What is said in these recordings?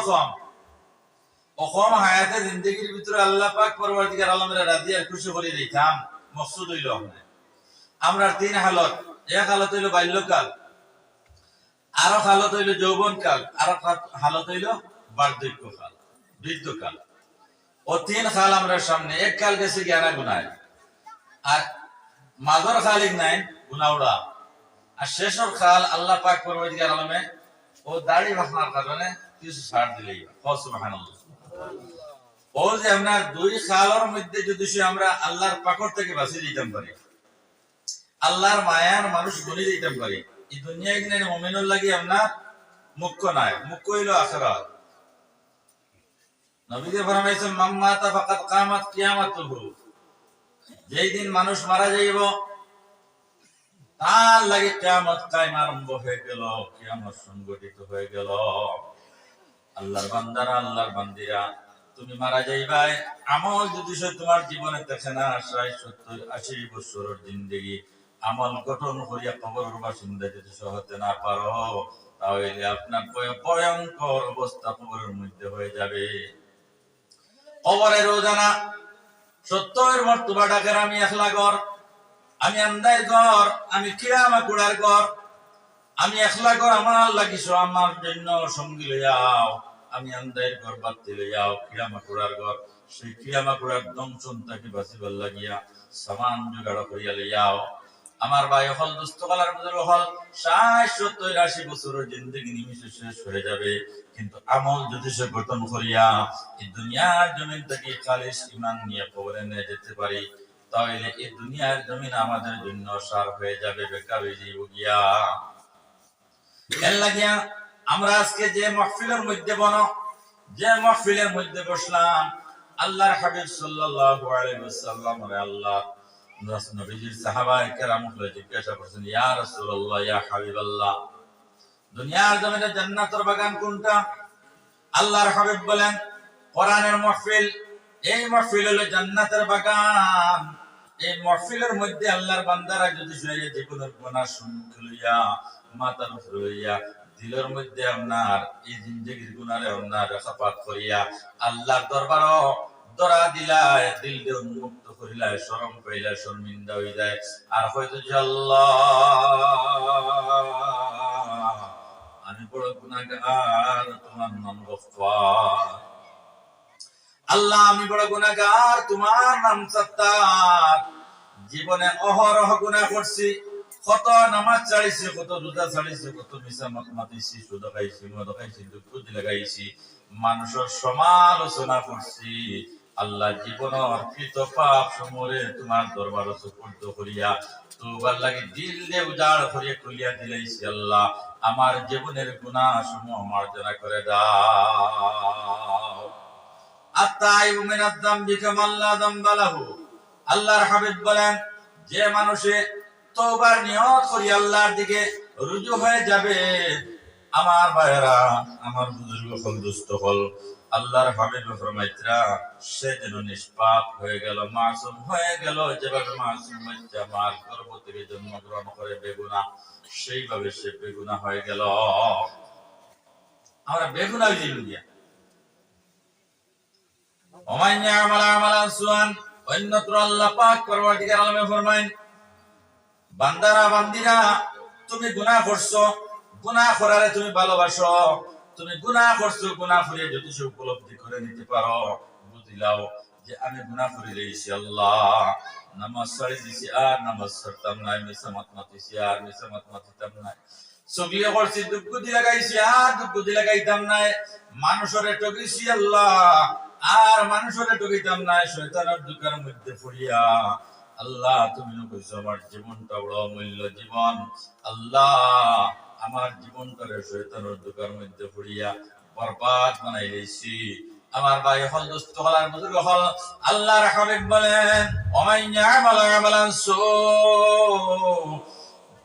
কম অকম হায়াতে জিন্দগির ভিতরে আল্লাহ পাক পরবর্তীকার আলমের রাজি আর খুশি করে দিতাম মকসুদ হইল আমরা তিন হালত। এক হালত হইল বাল্যকাল, আরো হালত হইল যৌবনকাল, আরো হালত হইল বার্ধক্যকাল, বৃদ্ধকাল। ও তিন কাল আমরা সামনে। এক কাল গেছে জ্ঞানা গুনায়, আর মাঝর খালিক নাই গুনাউড়া, আর শেষর খাল আল্লাহ পাক পরবর্তীকার আলমে ও দাড়ি ভাঙার কারণে কিছু ছাড় দিলেই। সুবহানাল্লাহ। ও যে আপনার দুই খালের মধ্যে যদি আমরা আল্লাহর পাকড় থেকে বাঁচিয়ে দিতাম পারি, আল্লাহর মায়ার মানুষ বনে দিতাম পারি, এই দুনিয়ায় কিনে মুমিনুল লাগি আপনার মুখ্য নাই, মুখ্য হইল আখিরাত। নবীজি ফরমাইছেন মান মাতা ফাকাদ কামাত কিয়ামাতুহু, যেই দিন মানুষ মারা যাইব তার লাগে কিয়ামত কায়েম আরম্ভ হয়ে গেল, কিয়ামত সংগঠিত হয়ে গেল। আল্লাহর বান্দারা, আল্লাহর বান্দিরা, তুমি মারা যাইবাই, আমল যদি তোমার জীবনে দেখে না 60-70-80 বছরের জিন্দেগি আমল গঠন করিয়া কবরের বাসিন্দা যদি হতে না পারো, তাহলে আপনার ভয়ঙ্কর অবস্থা কবরের মধ্যে হয়ে যাবে। কবরের রোজানা 70 মর্তবা ডাকের আমি একলা ঘর, আমি আন্দার ঘর, আমি কিয়ামা কুড়ার ঘর, আমি একলা ঘর আমার লাগিস, আমার জন্য সঙ্গী লইয়াও, আমি আন্দার ঘর বাদ দিলে যাও কিয়ামা কুড়ার ঘর। সেই কিয়ামা কুড়ার দংশন তাকে বাঁচিবার লাগিয়া সামান জোগাড় করিয়া লইয়াও। আমার ভাই হল দুস্থকালার বুজুর্গ হল 60-70-80 বছরের জিন্দেগি নিমিষে শেষ হয়ে যাবে, কিন্তু আমল যদি সে গঠন করিয়া এই দুনিয়ার জমিন থেকে খালিস ঈমান নিয়ে কবরে নিয়ে যেতে পারি, তাহলে এই দুনিয়ার জমিন আমাদের জন্য সার হয়ে যাবে, বেকার হয়ে যাইব গিয়া। এর লাগিয়া আমরা আজকে যে মাহফিলের মধ্যে যে মাহফিলের মধ্যে বসলাম, আল্লাহর হাবিব সাল্লাল্লাহু আলাইহি ওয়াসাল্লাম আল্লাহ নবীজির সাহাবায়ে কেরাম জিজ্ঞাসা করছেন, ইয়া রাসূলুল্লাহ, ইয়া হাবিবাল্লাহ, দুনিয়ার জমিনে জান্নাতের বাগান কোনটা? আল্লাহর হাবিব বলেন, কোরআনের মাহফিল। এই মাহফিল হলো জান্নাতের বাগান। এই মাহফিলের মধ্যে আল্লাহর বান্দারা যদি জীবনের গুনাহ সম্মুখে লইয়া, মাথার উপরে লইয়া, দিলের মধ্যে আপনার এই জিন্দেগির গুনারে আপনার রেখাপাত করিয়া আল্লাহর দরবারও দরা দিলায়, দিল দিয়ে উন্মুক্ত করিলায়, শরম পাইলায়, শর্মিন্দা হয়ে যায়, আর হয়তো যে আল্লাহ আমি বড় গুনাহগার, তোমার নাম গফফার। আল্লাহ আমি বড় গুনাহগার, তোমার নাম সত্তার। জীবনে অহরহ গুনাহ করছি, কত নামাজ ছাড়িছি, কত রোজা ছাড়িছি, কত মিছা মত মাতিছি, সুদ খাইছি, মদ খাইছি, দুঃখ দিলে গাইছি, মানুষের সমালোচনা করছি। আল্লাহ জীবনের কৃত পাপ সমূহে তোমার দরবার সুপুর্দ করিয়া তোবার লাগি দিল দিয়ে উজাড় করিয়া খুলিয়া দিলাইছি। আল্লাহ আমার জীবনের গুনাহ সমূহ মার্জনা করে দাও। আত্তাইবু মিনাদ যামবি কামান লা যামবা লাহু। আল্লাহর হাবিব বলেন, যে মানুষে তওবার নিয়ত করি আল্লাহর দিকে রুজু হয়ে যাবে, আমার ভাইরা, আমার বুজুর্গ হল, দুস্থ হল, আল্লাহর হাবিব ফরমাইতরা সে যেন নিষ্পাপ হয়ে গেল, মাসুম হয়ে গেল। যেভাবে মাসুম বাচ্চা মার গর্ভ থেকে জন্মগ্রহণ করে বেগুনাহ, সেইভাবে সে বেগুনাহ হয়ে গেল। আমরা বেগুনাহ হয়ে গিয়া ওমান ইয়ামাল আমালান সুআন, অন্যত্র আল্লাহ পাক পরবর্তীকার আলমে ফরমায়েন, বান্দারা বান্দিরা, তুমি গুনাহ করছো, গুনাহ করারে তুমি ভালোবাসো, তুমি গুনাহ করছো, গুনাহ করে যদি সে উপলব্ধি করে নিতে পারো, বুঝিলাও যে আমি গুনাহ করে দিয়েছি, আল্লাহ নামাজ ছাড়ি দিয়েছি আর নামাজ ছাড়তাম নাই, মিছা মত মাতিছি আর মিছা মত মাতিতাম নাই, চুগলি করছি, দুঃখ দিয়ে লাগাইছি আর দুঃখ দিয়ে লাগাইতাম নাই, মানুষের ঠকিছি আল্লাহ আর মানুষের ঠকিতাম নাই, শয়তানের দুকার মধ্যে পড়িয়া। আল্লাহ তুমি কইছো আমার জীবনটা বড় অমূল্য জীবন, আল্লাহ আমার জীবনটারে শয়তানের দুকার মধ্যে পড়িয়া বরবাদ বানাই দিয়েছি। আমার ভাই হল, দুস্থ হল, আর বুজুর্গ হল, আল্লাহর হাবিব বলেন, ওমান ইয়ামাল আমালান সু,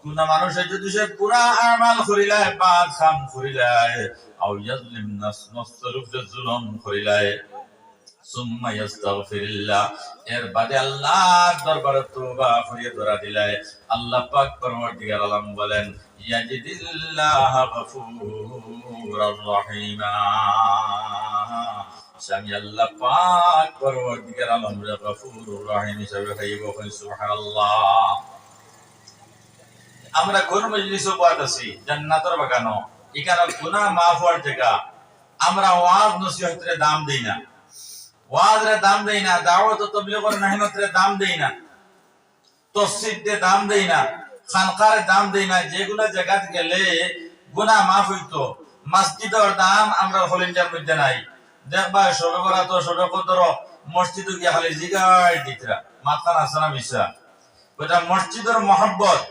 কোন মানুষে যদি সে পুরা আমাল করিলায়, পাপ কাম করিলায়, আও ইয়াজলিম নাস, নফসের উপরে জুলুম করিলায়, সুম্মা ইস্তাগফিরুল্লাহ, এর বাদে আল্লাহর দরবারে তওবা করিয়া ধরা দিলায়, আল্লাহ পাক পরবর্তীকার আলম বলেন, ইয়াজিদিল্লাহ গফুরার রহিমা। আমি আল্লাহ পাক পরবর্তীকার আলম গফুরুর রহিম হিসেবে খাইব সুবহানাল্লাহ। আমরা কোন মজলিসে বাদ আছি জান্নাতের বাগানো, এখানে গুনাহ মাফ হওয়ার জায়গা। আমরা ওয়াজ নসিহতের দাম দেই না, ওয়াজরে দাম দেই না, দাওয়াত ও তাবলীগের মেহনতের দাম দেই না, তসজিদে দাম দেই না, খানকারে দাম দেই না। যেগুলো জায়গাত গেলে গুনাহ মাফ হইতো, মসজিদের দাম আমরা হলিঞ্জার মধ্যে নাই। দেখবা সবে বরাত সবে কদর মসজিদে গিয়ে খালি জিগাই দিতরা মাথা নাসানা মিশা। ওটা মসজিদের মহব্বত,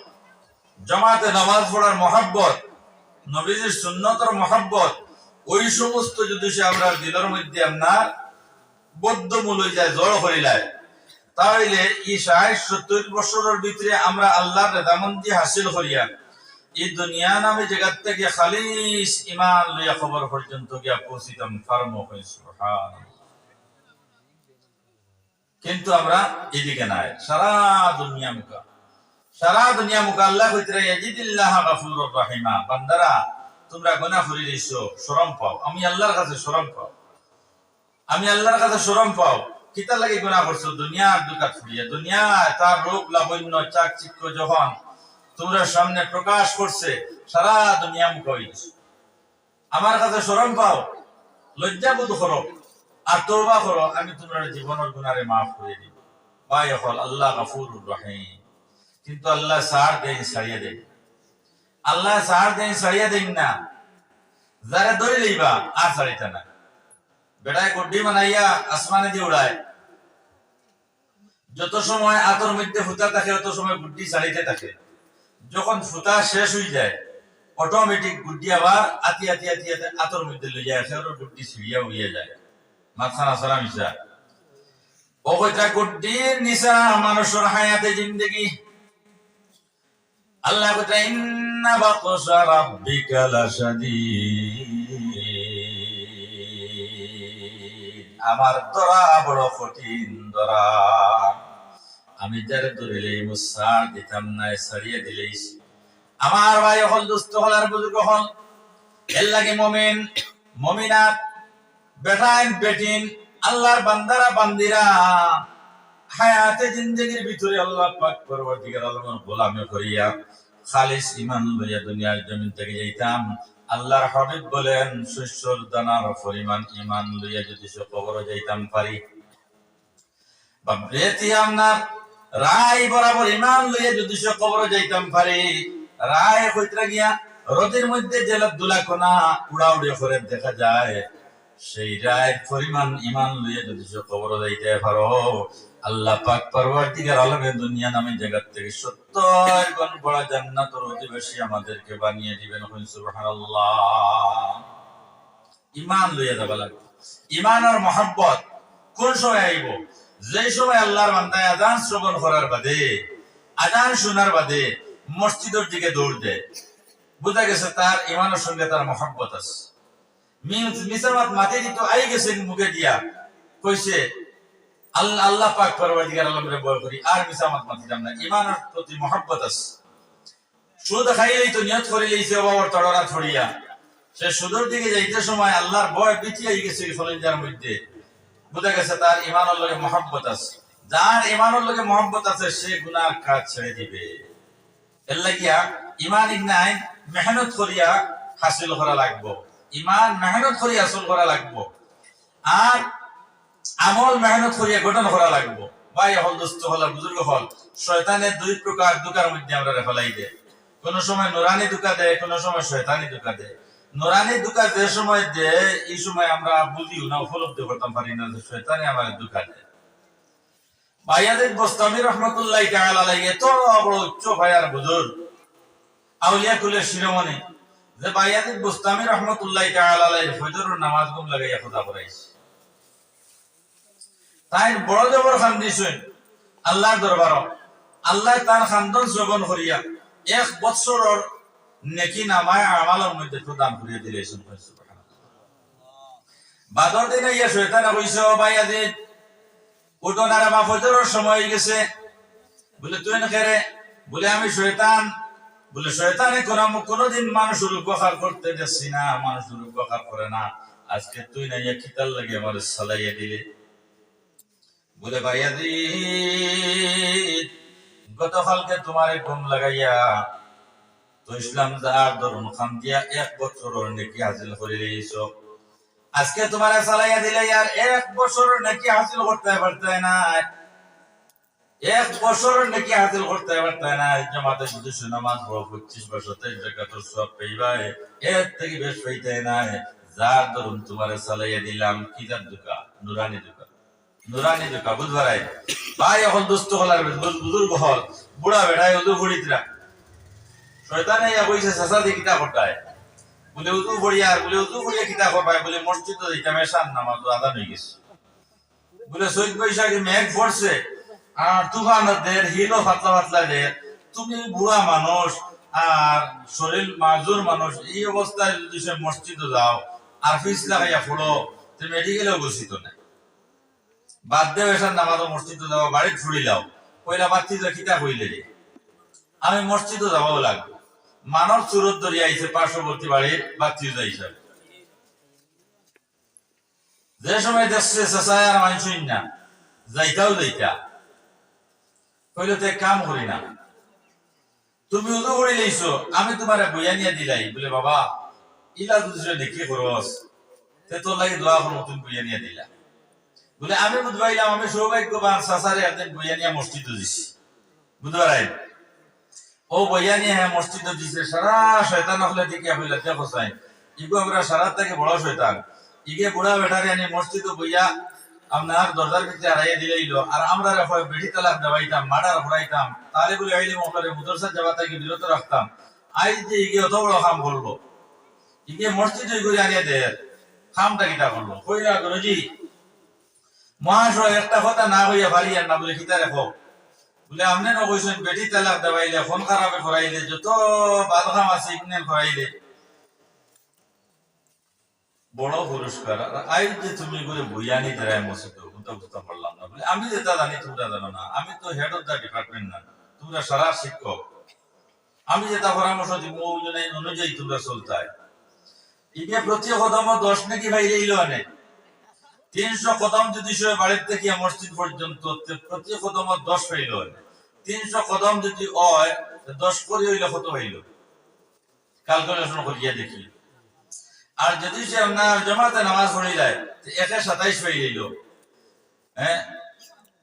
জামাতে নামাজ পড়ার মহব্বত, নবীজির সুন্নতের মহব্বত, ওই সমস্ত যদি সে আমরা দিলের মধ্যে আপনার বদ্ধমূল হয়ে যায়, জড় হইলায়, তাহলে এই ৬০-৭০ বছরের ভিতরে আমরা আল্লাহর রেজামন্দি হাসিল করিয়া এই দুনিয়া নামে জায়গা থেকে খালিস ইমান লইয়া খবর পর্যন্ত গিয়া পৌঁছিতাম ফার্মো হই সুবহানাল্লাহ। কিন্তু আমরা এদিকে নাই, সারা দুনিয়া মুখা, সারা দুনিয়া মুখা। আল্লাহ কইতরা ইয়াজিদিল্লাহ গফুরুর রহিমা, বান্দারা তোমরা গুনাহ করে দিছো, শরম পাও, আমি আল্লাহর কাছে শরম পাও, আমি আল্লাহর কাছে শরম পাও। কিতা লাগি গুনাহ করছো? দুনিয়ার দুকাত ফুরিয়া, দুনিয়া তার রূপ লাবণ্য চাকচিক্য যখন তোমরা সামনে প্রকাশ করছে, সারা দুনিয়া মুখ হইছে। আমার কাছে শরম পাও, লজ্জা বোধ করো আর তওবা করো, আমি তোমার জীবনের গুনারে মাফ করে দিব। ভাই হল আল্লাহ গফুরুর রহিম। কিন্তু আল্লাহ ছাড় দেন, ছাড়িয়ে দেন, আল্লাহ ছাড় দেন, ছাড়িয়ে দেন না। যারা ধরে লইবা আর ছাড়িতে না। বেটায় গুড্ডি বানাইয়া আসমানে দিয়ে উড়ায়, যত সময় আতর মধ্যে ফুটা থাকে তত সময় গুড্ডি ছাড়িতে থাকে। যখন ফুটা শেষ হয়ে যায় অটোমেটিক গুড্ডি আবার আতি আতি আতি আতি আতর মধ্যে লই যায়, সেও গুড্ডি ছিড়িয়া উড়িয়ে যায়। মাথানা সারা মিশা ও কইটা গুড্ডির নিসা মানুষের হায়াতে জিন্দেগি। আল্লাহ কইটা ইন্না বাতশা রাব্বিকা লাশাদীদ, আমার ধরা বড় কঠিন ধরা। আমি যারে ধরিলেই মুসার দিতাম না, ছাড়িয়ে দিলেই। আমার ভাই হল, দুস্থ হল আর বুজুর্গ হল, এর লাগে মুমিন মুমিনাত বেটাইন বেটিন আল্লাহর বান্দারা বান্দিরা হায়াতে জিন্দেগির ভিতরে আল্লাহ পাক পরবর্তীকার আলমের গোলামি করিয়া খালিস ইমান লইয়া দুনিয়ার জমিন থেকে যাইতাম। আল্লাহর হাবিব বলেন, শস্যর দানার পরিমাণ ইমান লইয়া যদি সে কবরে যাইতাম পারি, বা বেতি আপনার রায় বরাবর ইমান লইয়া যদি সে কবরে যাইতাম পারি, রায় কইতরা গিয়া রোদের মধ্যে জেলা দুলাকোনা উড়াউড়ি করে দেখা যায়, সেই রায়ের পরিমাণ ইমান লইয়া যদি সে কবরে যাইতে পারো, আল্লাহ পাক পরবর্তীকার আলমে দুনিয়া নামে জায়গা থেকে ৭০ গুণ বড় জান্নাতের অধিবাসী আমাদেরকে বানিয়ে দিবেন। সুবহানাল্লাহ। ইমান লইয়া যাবা লাগবে। ইমান আর মহব্বত কোন সময় আইব? যে সময় আল্লাহর বান্দা আযান শ্রবণ করার বাদে, আযান শোনার বাদে মসজিদের দিকে দৌড় দেয়, বুঝা গেছে তার ইমানের সঙ্গে তার মহব্বত আছে। মিসামাত মাটি দিত আই গেছে মুখে দিয়া, কইছে আল্লাহ পাক পরবর্তীকার আলমরে ভয় করি, আর মিসামাত মাতিলাম না, ইমানের প্রতি মহব্বত আছে। সুদ খাইলেই তো নিয়ত করে লইছে বাবার তড়রা ছড়িয়া, সে সুদের দিকে যাইতে সময় আল্লাহর ভয় বিছিয়ে গেছে ফলিঞ্জার মধ্যে, বুঝা গেছে তার ইমানের লগে মহব্বত আছে। যার ইমানের লগে মহব্বত আছে সে গুনাহ কাজ ছেড়ে দিবে। এর লাগিয়া ইমান ইগনাই মেহনত করিয়া হাসিল করা লাগবো, ইমান মেহনত করিয়া হাসিল করা লাগবো, আর আমল মেহনত করিয়া গঠন করা লাগবো। ভাই হল, দুস্থ হল আর বুজুর্গ হল, শয়তানের দুই প্রকার দুকার মধ্যে আমরা ফেলাই দেয়। কোন সময় নুরানি দুকা দেয়, কোন সময় শয়তানি দুকা দেয়। নুরানি দুকা যে সময় দেয় এই সময় আমরা বুঝিও না, উপলব্ধি করতে পারি না যে শয়তানি আমার দুকা দেয়। বায়াজিদ বোস্তামি রহমতুল্লাহ তাআলা আলাইহি এত বড় উচ্চ ভাইয়ার বুজুর্গ, আউলিয়া কুলের শিরোমণি, যে বায়াজিদ বোস্তামি রহমতুল্লাহ তাআলা আলাইহি ফজরের নামাজ গুম লাগাইয়া খোদা পড়াইছে। তাই বড় জবর খান দিছেন আল্লাহর দরবার, আল্লাহ তার খানদন শ্রবণ করিয়া 1 বছরের নেকি নামায় আমালের মধ্যে প্রদান করিয়া দিলেছেন। বাদর দিনে ইয়া শয়তান কইছে, বায়াজিদ উঠো না রে, ফজরের সময় হয়ে গেছে। বলে তুই না খেরে? বলে আমি শয়তান। বলে শয়তানে কোনদিন মানুষের উপকার করতে যাচ্ছি না, মানুষের উপকার করে না, আজকে তুই না ইয়া খিতাল লাগে আমার সালাইয়া দিলে। বলে ভাইয়াজিৎ, গতকালকে তোমার ঘুম লাগাইয়া তো ইসলাম যার ধরুন খান দিয়া 1 বছরের নেকি হাসিল করে লইছো। আজকে তোমার সালাইয়া দিলে আর 1 বছরের নেকি হাসিল করতে পারতে না। 1 বছরের নেকি হাসিল করতে পারতে না। জামাতে যদি নামাজ পড়ো 25 বছর 23 রাকাতের সওয়াব পাইবাই, এর থেকে বেশ পাইতে না। যার ধরুন তোমার সালাইয়া দিলাম কি যার দুকা নুরানি দুকা, নুরানি দুকা বুঝবারাই ভাই। এখন দুস্থ হলার বুজুর্গ হল বুড়া বেড়াই উদু ফুড়িতরা শয়তানে ইয়া কইছে সাসা দি কিতা করতায়। বলে উদু ফুড়িয়া আর বলে উদু ফুড়িয়া কিতা করবাই। বলে মসজিদে যাইতাম এশার নামাজ আদান হয়ে গেছে। বলে চৈত বৈশাখী মেঘ পড়ছে আর তুফানের হিলো পাতলা পাতলা দের, তুমি বুড়া মানুষ আর শরীর মাজুর মানুষ, এই অবস্থায় যদি সে মসজিদে যাও আর ফিস লাগাইয়া ফুড়ো, তো মেডিকেলেও ঘোষিত নাই। বাদ দেও এসার নামাজ মসজিদে যাও, বাড়িতে ফুড়ি যাও, পয়লা বাতি কিতা কইলে রে আমি মসজিদে যাবো লাগবে। মানব চুরত ধরিয়া আইছে পার্শ্ববর্তী বাড়ির বাতি হিসাবে। যে সময় দেখছে চেঁচায় আর মানছই না, যাইতাও যাইতা কইল তো কাম করি না, তুমি উদু করে লইছো, আমি তোমার বইয়া নিয়ে দিলাই। বলে বাবা ইলা যদি দেখি খরচ তে তোর লাগে দোয়া করবো, তুমি বইয়া নিয়ে দিলা। বলে আমি বুঝবাইলাম আমি সৌভাগ্যবান, চাচারে একদিন বইয়া নিয়ে মসজিদে দিছি। বুঝবার ও বইয়া নিয়ে হ্যাঁ মসজিদে দিছে। সারা শয়তান হলে দিকে হইলে দেখো চাই ইগো আমরা সারা থেকে বড় শয়তান। ইগে বুড়া বেটারে আনি মসজিদে বইয়া আপনার দরজার ভিতরে হারাইয়া দিলেইল। আর আমরা বেড়ি তালাক দেওয়াইতাম, মার্ডার ঘুরাইতাম, তাহলে বলে আইলে মকলে মুদরসা যাওয়া থেকে বিরত রাখতাম। আজ যে ইগে অত বড় কাম করলো, ইগে মসজিদে করে আনিয়ে দে কামটা কিটা করলো। কইলা গুরুজি মহাশয় একটা কথা না হইয়া পারিয়া না, বলে কিতা রেখো। বলে আপনি না কইছেন বেটি তালাক দেওয়াইলে, ফোন খারাপে করাইলে, যত বাদ কাম আছে ইগনে করাইলে বড় পুরস্কার। আই যে তুমি করে বইয়ানি দেয় মসজিদে বুঝতে পারলাম না। বলে আমি যেটা জানি তোমরা জানো না, আমি তো হেড অফ দা ডিপার্টমেন্ট না, তোমরা সারা শিক্ষক। আমি যেটা পরামর্শ দিব অনুযায়ী তোমরা চলতায়। ইগে প্রতি কদম 10 নাকি ভাই এইল অনেক 300 কদম যদি সে বাড়ির থেকে মসজিদ পর্যন্ত প্রতি কদম 10 হইল। 300 কদম যদি হয় 10 করে হইল কত হইল ক্যালকুলেশন করিয়া দেখি। আর যদি সে আপনার জমাতে নামাজ পড়ে যায় 127 হয়ে গেল। হ্যাঁ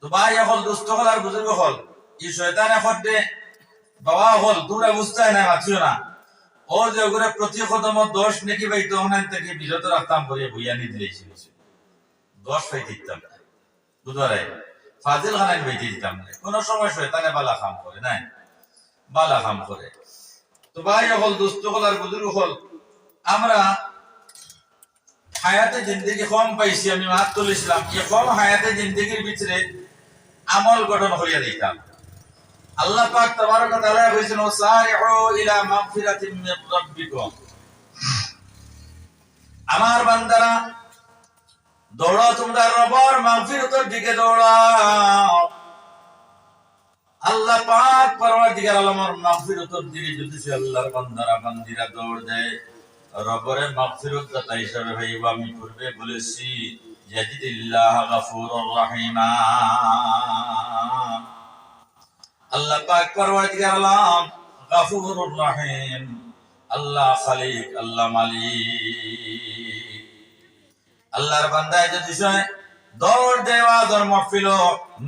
তো ভাই এখন দুস্থ হল আর বুজুর্গ হল এই শয়তান এখন দে বাবা হল তোমরা বুঝতে না মাছিও না। ও যে ওগুলো প্রতি কদম 10 নাকি ভাই তো ওখান থেকে বিরত রাখতাম করে বইয়ানি দিয়েছিল 10 পাই দিতাম না। বুঝারে ফাজিল খানায় বেঁধে দিতাম না। কোন সময় শয়তানে বালা কাম করে নাই, বালা কাম করে। তো ভাই হল দুস্থ হল আর বুজুর্গ হল আমরা হায়াতে জিন্দগি কম পাইছি। আমি মাত তুলিছিলাম এই কম হায়াতে জিন্দগির ভিতরে আমল গঠন করিয়া দিতাম। আল্লাহ পাক তাবারক ওয়া তাআলা কইছেন ওয়াসারিউ ইলা মাগফিরাতিন মির রাব্বিকুম, আমার বান্দারা দৌড়াও তোমরা রবের মাগফিরাতের দিকে দৌড়াও। আল্লাহ পাক পরওয়ারদিগার আলমের মাগফিরাতের দিকে যদি আল্লাহর বান্দারা বান্দিরা দৌড় দেয় রবের মাগফিরাত দাতা হিসাবে ভাইবা আমি পূর্বে বলেছি ইয়াজিদিল্লাহ গফুরুর রহিমা। আল্লাহ পাক পরওয়ারদিগার আলম গফুরুর রহিম, আল্লাহ খালিক, আল্লাহ মালিক। আল্লাহর বান্দায় যদি দৌড় দেওয়া ধর্ম ফিল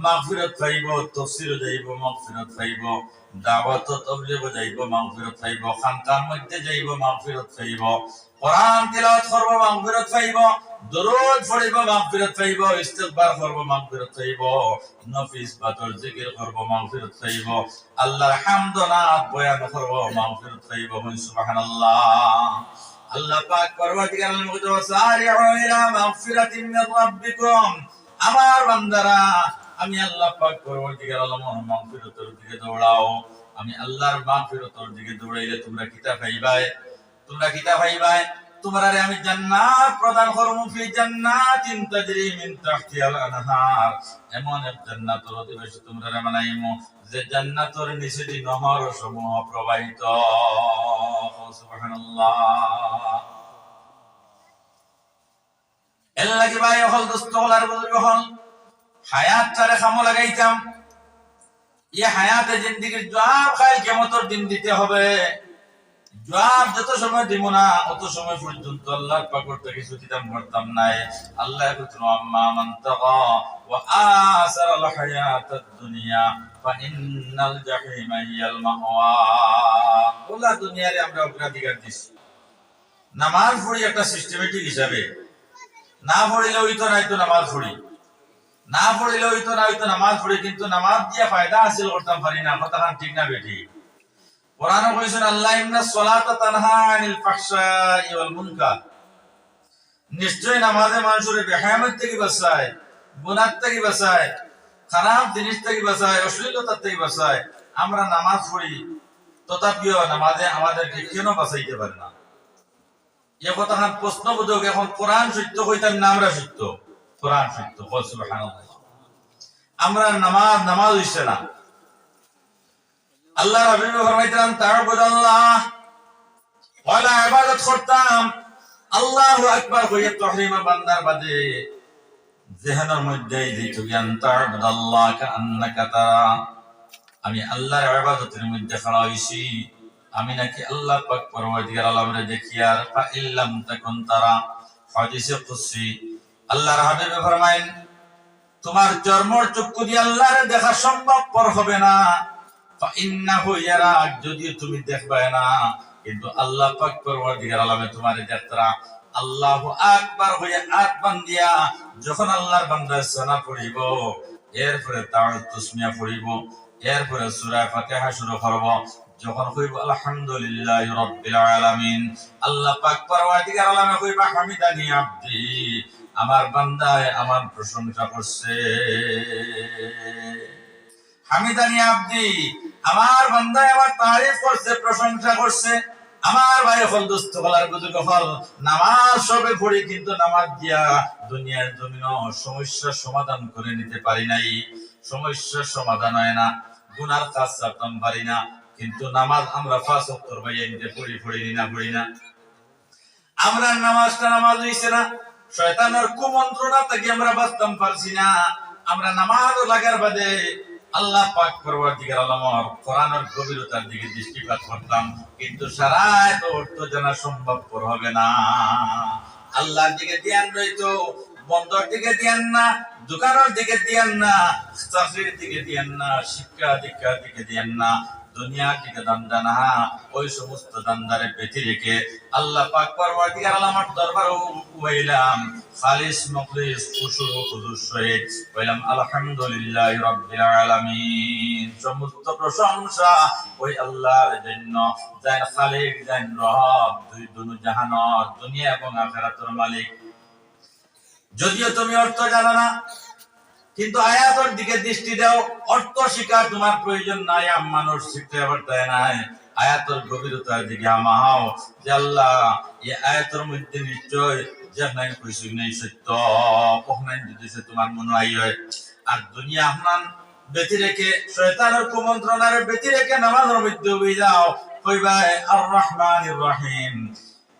মাগফিরাত পাইব, তাফসীর যাইব মাগফিরাত পাইব, দাওয়াত তাবলীগ যাইব মাগফিরাত পাইব, খানকার মধ্যে যাইব মাগফিরাত পাইব, কোরআন তিলাওয়াত করব মাগফিরাত পাইব, দরুদ পড়িব মাগফিরাত পাইব, ইস্তিগফার করব মাগফিরাত পাইব, নফিস বাতর জিকির করব মাগফিরাত পাইব, আল্লাহর হামদ নাত বয়ান করব মাগফিরাত পাইব। সুবহানাল্লাহ। আল্লাহ পাক পরওয়ারদিগার আলম বলতে ওয়াসারিউ ইলা মাগফিরাতিন মির রাব্বিকুম, আমার বান্দারা আমি আল্লাহ পাক পরওয়ারদিগার আলমের মাগফিরাতের দিকে দৌড়াও। আমি আল্লাহর মাগফিরাতের দিকে দৌড়াইলে তোমরা কিতা পাইবাই? তোমরা কিতা পাইবাই? তোমারে আমি জান্নাত প্রদান করব, ফি জান্নাতিন তাজরি মিন তাহতিহাল আনহার, এমন এক জান্নাতের অধিবাসী তোমরা বানাইমু যে জান্নাতের নিচে দিয়ে নহর সমূহ প্রবাহিত। সুবহানাল্লাহ। এর লাগি ভাই হল দোস্ত হলার বুজুর্গ হল হায়াত চারে খামো লাগাইতাম এই হায়াতে জিন্দেগির জবাব খাই কিয়ামতের দিন দিতে হবে। জবাব যত সময় দিব না অত সময় পর্যন্ত আল্লাহর পাকড় থেকে ছুটিতাম করতাম নাই। আল্লাহ বলছেন আম্মা মান তাগা ওয়া আসারা আল হায়াতাদ দুনিয়া ফা ইন্নাল জাহিমা হিয়াল মাওয়া। ওলা দুনিয়ারে আমরা অগ্রাধিকার দিছি। নামাজ পড়ি একটা সিস্টেমেটিক হিসাবে, না পড়িলে হইতো না হইতো নামাজ পড়ি, না পড়িলে হইতো না হইতো নামাজ পড়ি, কিন্তু নামাজ দিয়ে ফায়দা হাসিল করতাম পারি না। কথাখান ঠিক না বেঠি? কোরআনে কইছেন আল্লাহ ইন্নাস সালাতা তানহা আনিল ফাহশাই ওয়াল মুনকার, নিশ্চয় নামাজে মানুষের বেহায়ামত থেকে বাঁচায়, গুনাহ থেকে বাঁচায়, খারাপ জিনিস থেকে বাঁচায়, অশ্লীলতা থেকে বাঁচায়। আমরা নামাজ পড়ি তথাপিও নামাজে আমাদেরকে কেন বাঁচাইতে পারে না? এ কথাখান প্রশ্নবোধক। এখন কোরআন সত্য কইতাম না আমরা সত্য? কোরআন সত্য। সুবহানাল্লাহ। আমরা নামাজ হইছে না। আল্লাহর হাবিব ফরমাইতেন তা'বুদাল্লাহ ওয়ালা ইবাদত করতাম আল্লাহু আকবার কইয়া তাহরিমা বান্দার বাদে জেহনের মধ্যে দিত জ্ঞান তা'বুদাল্লাহ কান্নাকা তারা, আমি আল্লাহর ইবাদতের মধ্যে খাড়া হইছি, আমি নাকি আল্লাহ পাক পরওয়ারদিগার আলমরে দেখি। আর ফা ইল্লাম তাকুন তারা, হাদিসে কুদসি আল্লাহর হাবিব ফরমায়েন তোমার চর্মর চক্ষু দিয়ে আল্লাহরে দেখা সম্ভবপর হবে না। ফা ইন্নাহু ইয়ারাক, যদিও তুমি দেখবে না কিন্তু আল্লাহ পাক পরওয়ারদিগার আলমে তোমারে দেখতরা। আল্লাহু আকবার হইয়া আত বান্দিয়া যখন আল্লাহর বান্দা সানা পড়িব, এরপরে তাওয়াজ তাসমিয়া পড়িব, এরপরে সূরা ফাতিহা শুরু করব, যখন কইব আলহামদুলিল্লাহি রাব্বিল আলামিন, আল্লাহ পাক পরওয়ারদিগার আলমে কইবা হামিদানি আব্দি, আমার বান্দায় আমার প্রশংসা করছে। হামিদানি আব্দি, আমার বান্দায় আমার তারিফ করছে, প্রশংসা করছে। আমার ভাই হল দোস্ত হলার বুজুর্গ হল, নামাজ সবে পড়ি কিন্তু নামাজ দিয়া দুনিয়ার জমিন সমস্যার সমাধান করে নিতে পারি নাই। সমস্যার সমাধান হয় না, গুনার কাজ ছাড়তাম পারি না, কিন্তু নামাজ আমরা ৫ ওয়াক্ত ভাইয়া নিতে পড়ি না। আমরা নামাজটা নামাজ হইছে না, শয়তানের কুমন্ত্রণা থেকে আমরা বাঁচতাম পারছি না। আমরা নামাজ লাগার বাদে আল্লাহ পাক পরওয়ারদিগার আলমের কোরআনের গভীরতার দিকে দৃষ্টিপাত করতাম, কিন্তু সারাত অর্থ জানা সম্ভবপর হবে না। আল্লাহর দিকে ধ্যান রইতো, বন্দর দিকে ধ্যান না, দোকানের দিকে ধ্যান না, চাকরির দিকে ধ্যান না, শিক্ষা দীক্ষার দিকে ধ্যান না, দুনিয়ার দিকে দান্দা না। ওই সমস্ত দান্দারে বেঁধে রেখে আল্লাহ পাক পরওয়ারদিগার আলমের দরবারে উবাইলাম খালিস মুখলিস খুশু খুজুর সহিত বললাম আলহামদুলিল্লাহি রাব্বিল আলামিন। সমস্ত প্রশংসা ওই আল্লাহর জন্য, যার খালিক, যার রব, দুই জাহানের, দুনিয়া এবং আখিরাতের মালিক। যদিও তুমি অর্থ জানো না, কিন্তু আয়াতের দিকে দৃষ্টি দাও। অর্থ শিকার তোমার প্রয়োজন নাই, মানুষ শিখতে পারতে নাই। আয়াতের গভীরতার দিকে আমাও যে আল্লাহ এই আয়াতের মধ্যে নিশ্চয় যেখানে কইছি নেই সত্য, ওখানে যদি সে তোমার মনে হয়। আর দুনিয়া আপনার বেঁচে রেখে, শয়তানের কুমন্ত্রণার বেঁচে রেখে নামাজের মধ্যে হয়ে যাও, কইবা আর রহমানির রহিম।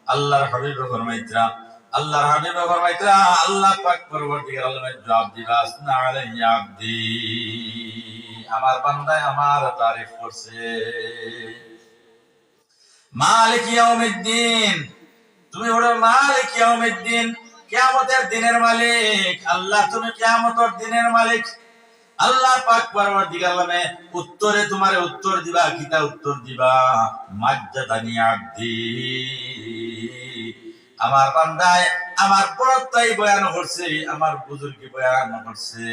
আল্লাহর হাবিব ফরমাইতরা আল্লাহ পাক পরওয়ারদিগার আলমের জবাব দিবা আসনা আলাইয়া আব্দি, আমার বান্দায় আমার তারিফ করছে। মালিক ইয়াউমিদ্দিন, তুমি হলো মালিক ইয়াউমিদ্দিন, কিয়ামতের দিনের মালিক। আল্লাহ তুমি কিয়ামতের দিনের মালিক। আল্লাহ পাক পরওয়ারদিগার আলমে উত্তরে তোমারে উত্তর দিবা, কিতা উত্তর দিবা? মাজ্জাদানি আব্দি, আমার বান্দায় আমার বড়তাই বয়ান করছে, আমার বুজুর্গি বয়ান করছে।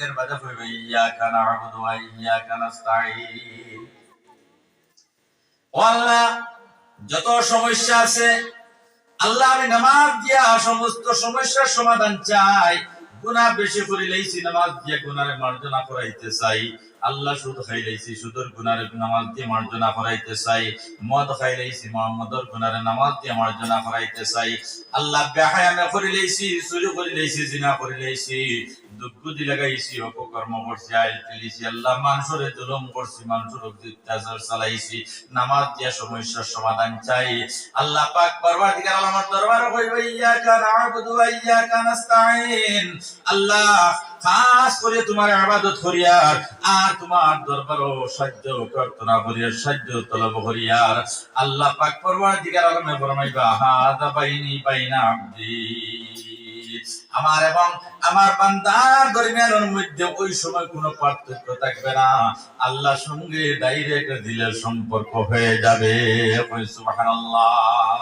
এর মাঝে কইবে ইয়াকা না'বুদু ওয়া ইয়াকা নাস্তাঈন। ও আল্লাহ, যত সমস্যা আছে আল্লাহ আমি নামাজ দিয়া সমস্ত সমস্যার সমাধান চাই। গুনাহ বেশি করে লইছি, নামাজ দিয়া গুনারে মার্জনা করাইতে চাই। আল্লাহ সুদ খাই লইছি, সুদের গুনারে নামাজ দিয়ে মার্জনা করাইতে চাই। মদ খাই লইছি, মদের গুনারে নামাজ দিয়ে মার্জনা করাইতে চাই। আল্লাহ বেহায়ামে করে লইছি, চুরি করে লইছি, জিনা করে লইছি, দুঃখুদি লাগাইছি, অপকর্ম করছি, আইল তুলিছি, আল্লাহ মানুষরে জুলুম করছি, মানুষের অত্যাচার চালাইছি, নামাজ দিয়া সমস্যার সমাধান চাই। আল্লাহ পাক পরওয়ারদিগার আলম আমার দরবারে কইব ইয়াকা না'বুদু ওয়া ইয়াকা নাস্তাঈন। আল্লাহ খাস করে তোমার ইবাদত করিয়ার আর তোমার দরবারও সাহায্য প্রার্থনা করিয়ার, সাহায্য তলব করিয়ার। আল্লাহ পাক পরওয়ারদিগার আলমে ফরমাইবা হাদা বাইনি বাইনা আবদি, আমার এবং আমার বান্দার দরমিয়ানের মধ্যে ওই সময় কোনো পার্থক্য থাকবে না, আল্লাহর সঙ্গে ডাইরেক্ট দিলের সম্পর্ক হয়ে যাবে। সুবহানাল্লাহ।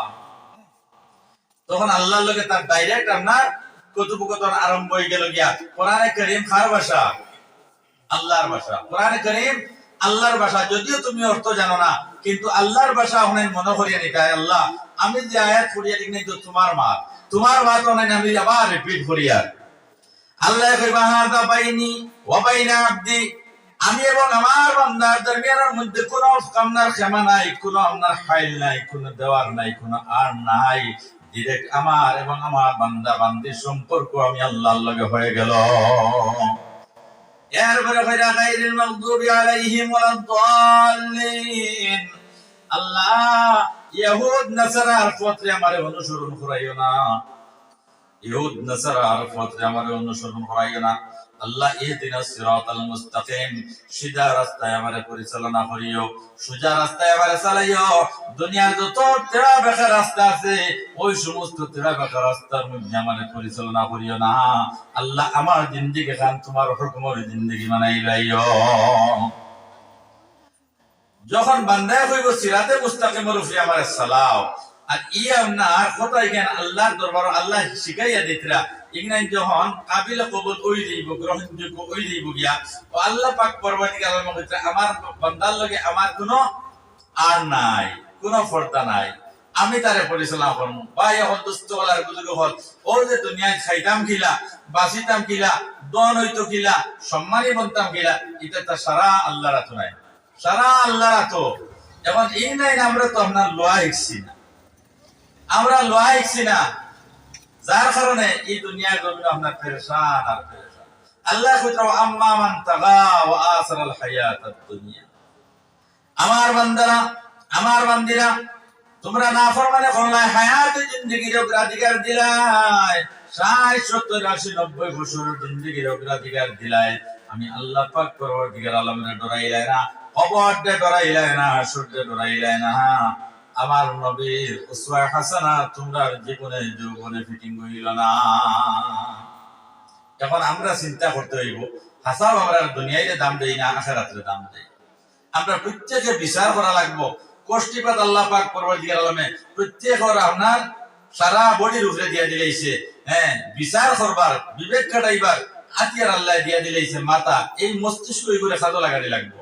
তখন আল্লাহর লগে তার ডাইরেক্ট আপনার কথোপকথন আরম্ভ হয়ে গেল গিয়া। কোরআনে কারীম কার ভাষা? আল্লাহর ভাষা। কোরআনে কারীম আল্লাহর ভাষা, যদিও তুমি অর্থ জানো না, কিন্তু আল্লাহর ভাষা অনেক মনে করিয়া নিতে হয়। আল্লাহ আমি যে আয়াত পড়িয়া দিই নাই তো তোমার মা, তোমার মা তো অনেক আমি আবার রিপিট করিয়া। আল্লাহ কইবা হাদা বাইনি ওয়া বাইনা আবদি, আমি এবং আমার বান্দার দরমিয়ানের মধ্যে কোনো কামনার ক্ষমা নাই, কোনো আপনার ফাইল নাই, কোনো দেওয়ার নাই, কোনো আর নাই। ডিরেক্ট আমার এবং আমার বান্দা বান্দির সম্পর্ক আমি আল্লাহর লগে হয়ে গেল। এরপরে কইরা গায়রিল মাগদুবি আলাইহিম ওয়ালাদ-দাল্লিন। আল্লাহ ইহুদ নাসারার পথে আমারে অনুসরণ করাইও না, ইহুদ নাসারার পথে আমারে অনুসরণ করাইও না। আল্লাহ ইহদিনাস সিরাতাল মুস্তাকিম, সিধা রাস্তায় আমারে পরিচালনা করিও, সোজা রাস্তায় আমারে চালাইও। দুনিয়ার যত তেরা বেকা রাস্তা আছে ওই সমস্ত তেরা বেকা রাস্তার মধ্যে আমারে পরিচালনা করিও না। আল্লাহ আমার জিন্দেগি খান তোমার হুকুমের জিন্দেগি বানাই লাইও। যখন বান্দায় কইব সিরাতে মুস্তাকিমের উপরে আমারে চালাও, আর ই আপনার কথাই কেন আল্লাহর দরবার আল্লাহ শিখাইয়া দিতরা, ইগনাই যখন কাবিলে কবুল ওই দিব, গ্রহণযোগ্য ওই দিব গিয়া, ও আল্লাহ পাক পরবর্তীকালে আলম কইতরা আমার বান্দার লগে আমার কোনো আর নাই, কোনো ফর্দা নাই, আমি তারে পরিচালনা করব। ভাই এখন দুস্থ হলার বুজুর্গ হল, ও যে দুনিয়ায় খাইতাম কিলা, বাঁচিতাম কিলা, দন হইতো কিলা, সম্মানী বনতাম কিলা, এটা তো সারা আল্লাহর হাতে নাই, সারা আল্লাহর হাতে। এখন এই নাই আমরা তো আপনার লোয়া শিখছি না, আমরা লোয়া শিখছি না, যার কারণে এই দুনিয়ার জমিনে আপনার পেরেশান আর পেরেশান। আল্লাহ কইতো আম্মা মান তাগা ওয়া আসরাল হায়াতাদ দুনিয়া। আমার বান্দারা, আমার বান্দিরা, তোমরা নাফরমানি করলাই, হায়াতে জিন্দেগির অগ্রাধিকার দিলাই, 60 70 80 90 বছরের জিন্দেগির অগ্রাধিকার দিলাই। আমি আল্লাহ পাক পরবর্তীকার আলমের ডরাইলাই না, কবরকে ডরাইলাই না, হাসরকে ডরাইলাই না। আমার নবীর উসওয়া হাসানা তোমরা জীবনে যৌবনে ফিটিং হইল না। এখন আমরা চিন্তা করতে হইব, হাসাব আমরা দুনিয়ায় দাম দেই না, আখিরাতে দাম দেই। আমরা প্রত্যেকে বিচার করা লাগবো। কষ্টিপাত আল্লাহ পাক পরবর্তীকার আলমে প্রত্যেকের আপনার সারা বডির উপরে দিয়া দিলাইছে। হ্যাঁ, বিচার করবার, বিবেক কাটাইবার হাতিয়ার আল্লাহ দিয়া দিলাইছে মাথা। এই মস্তিষ্ক করে খাজো লাগাতে লাগবো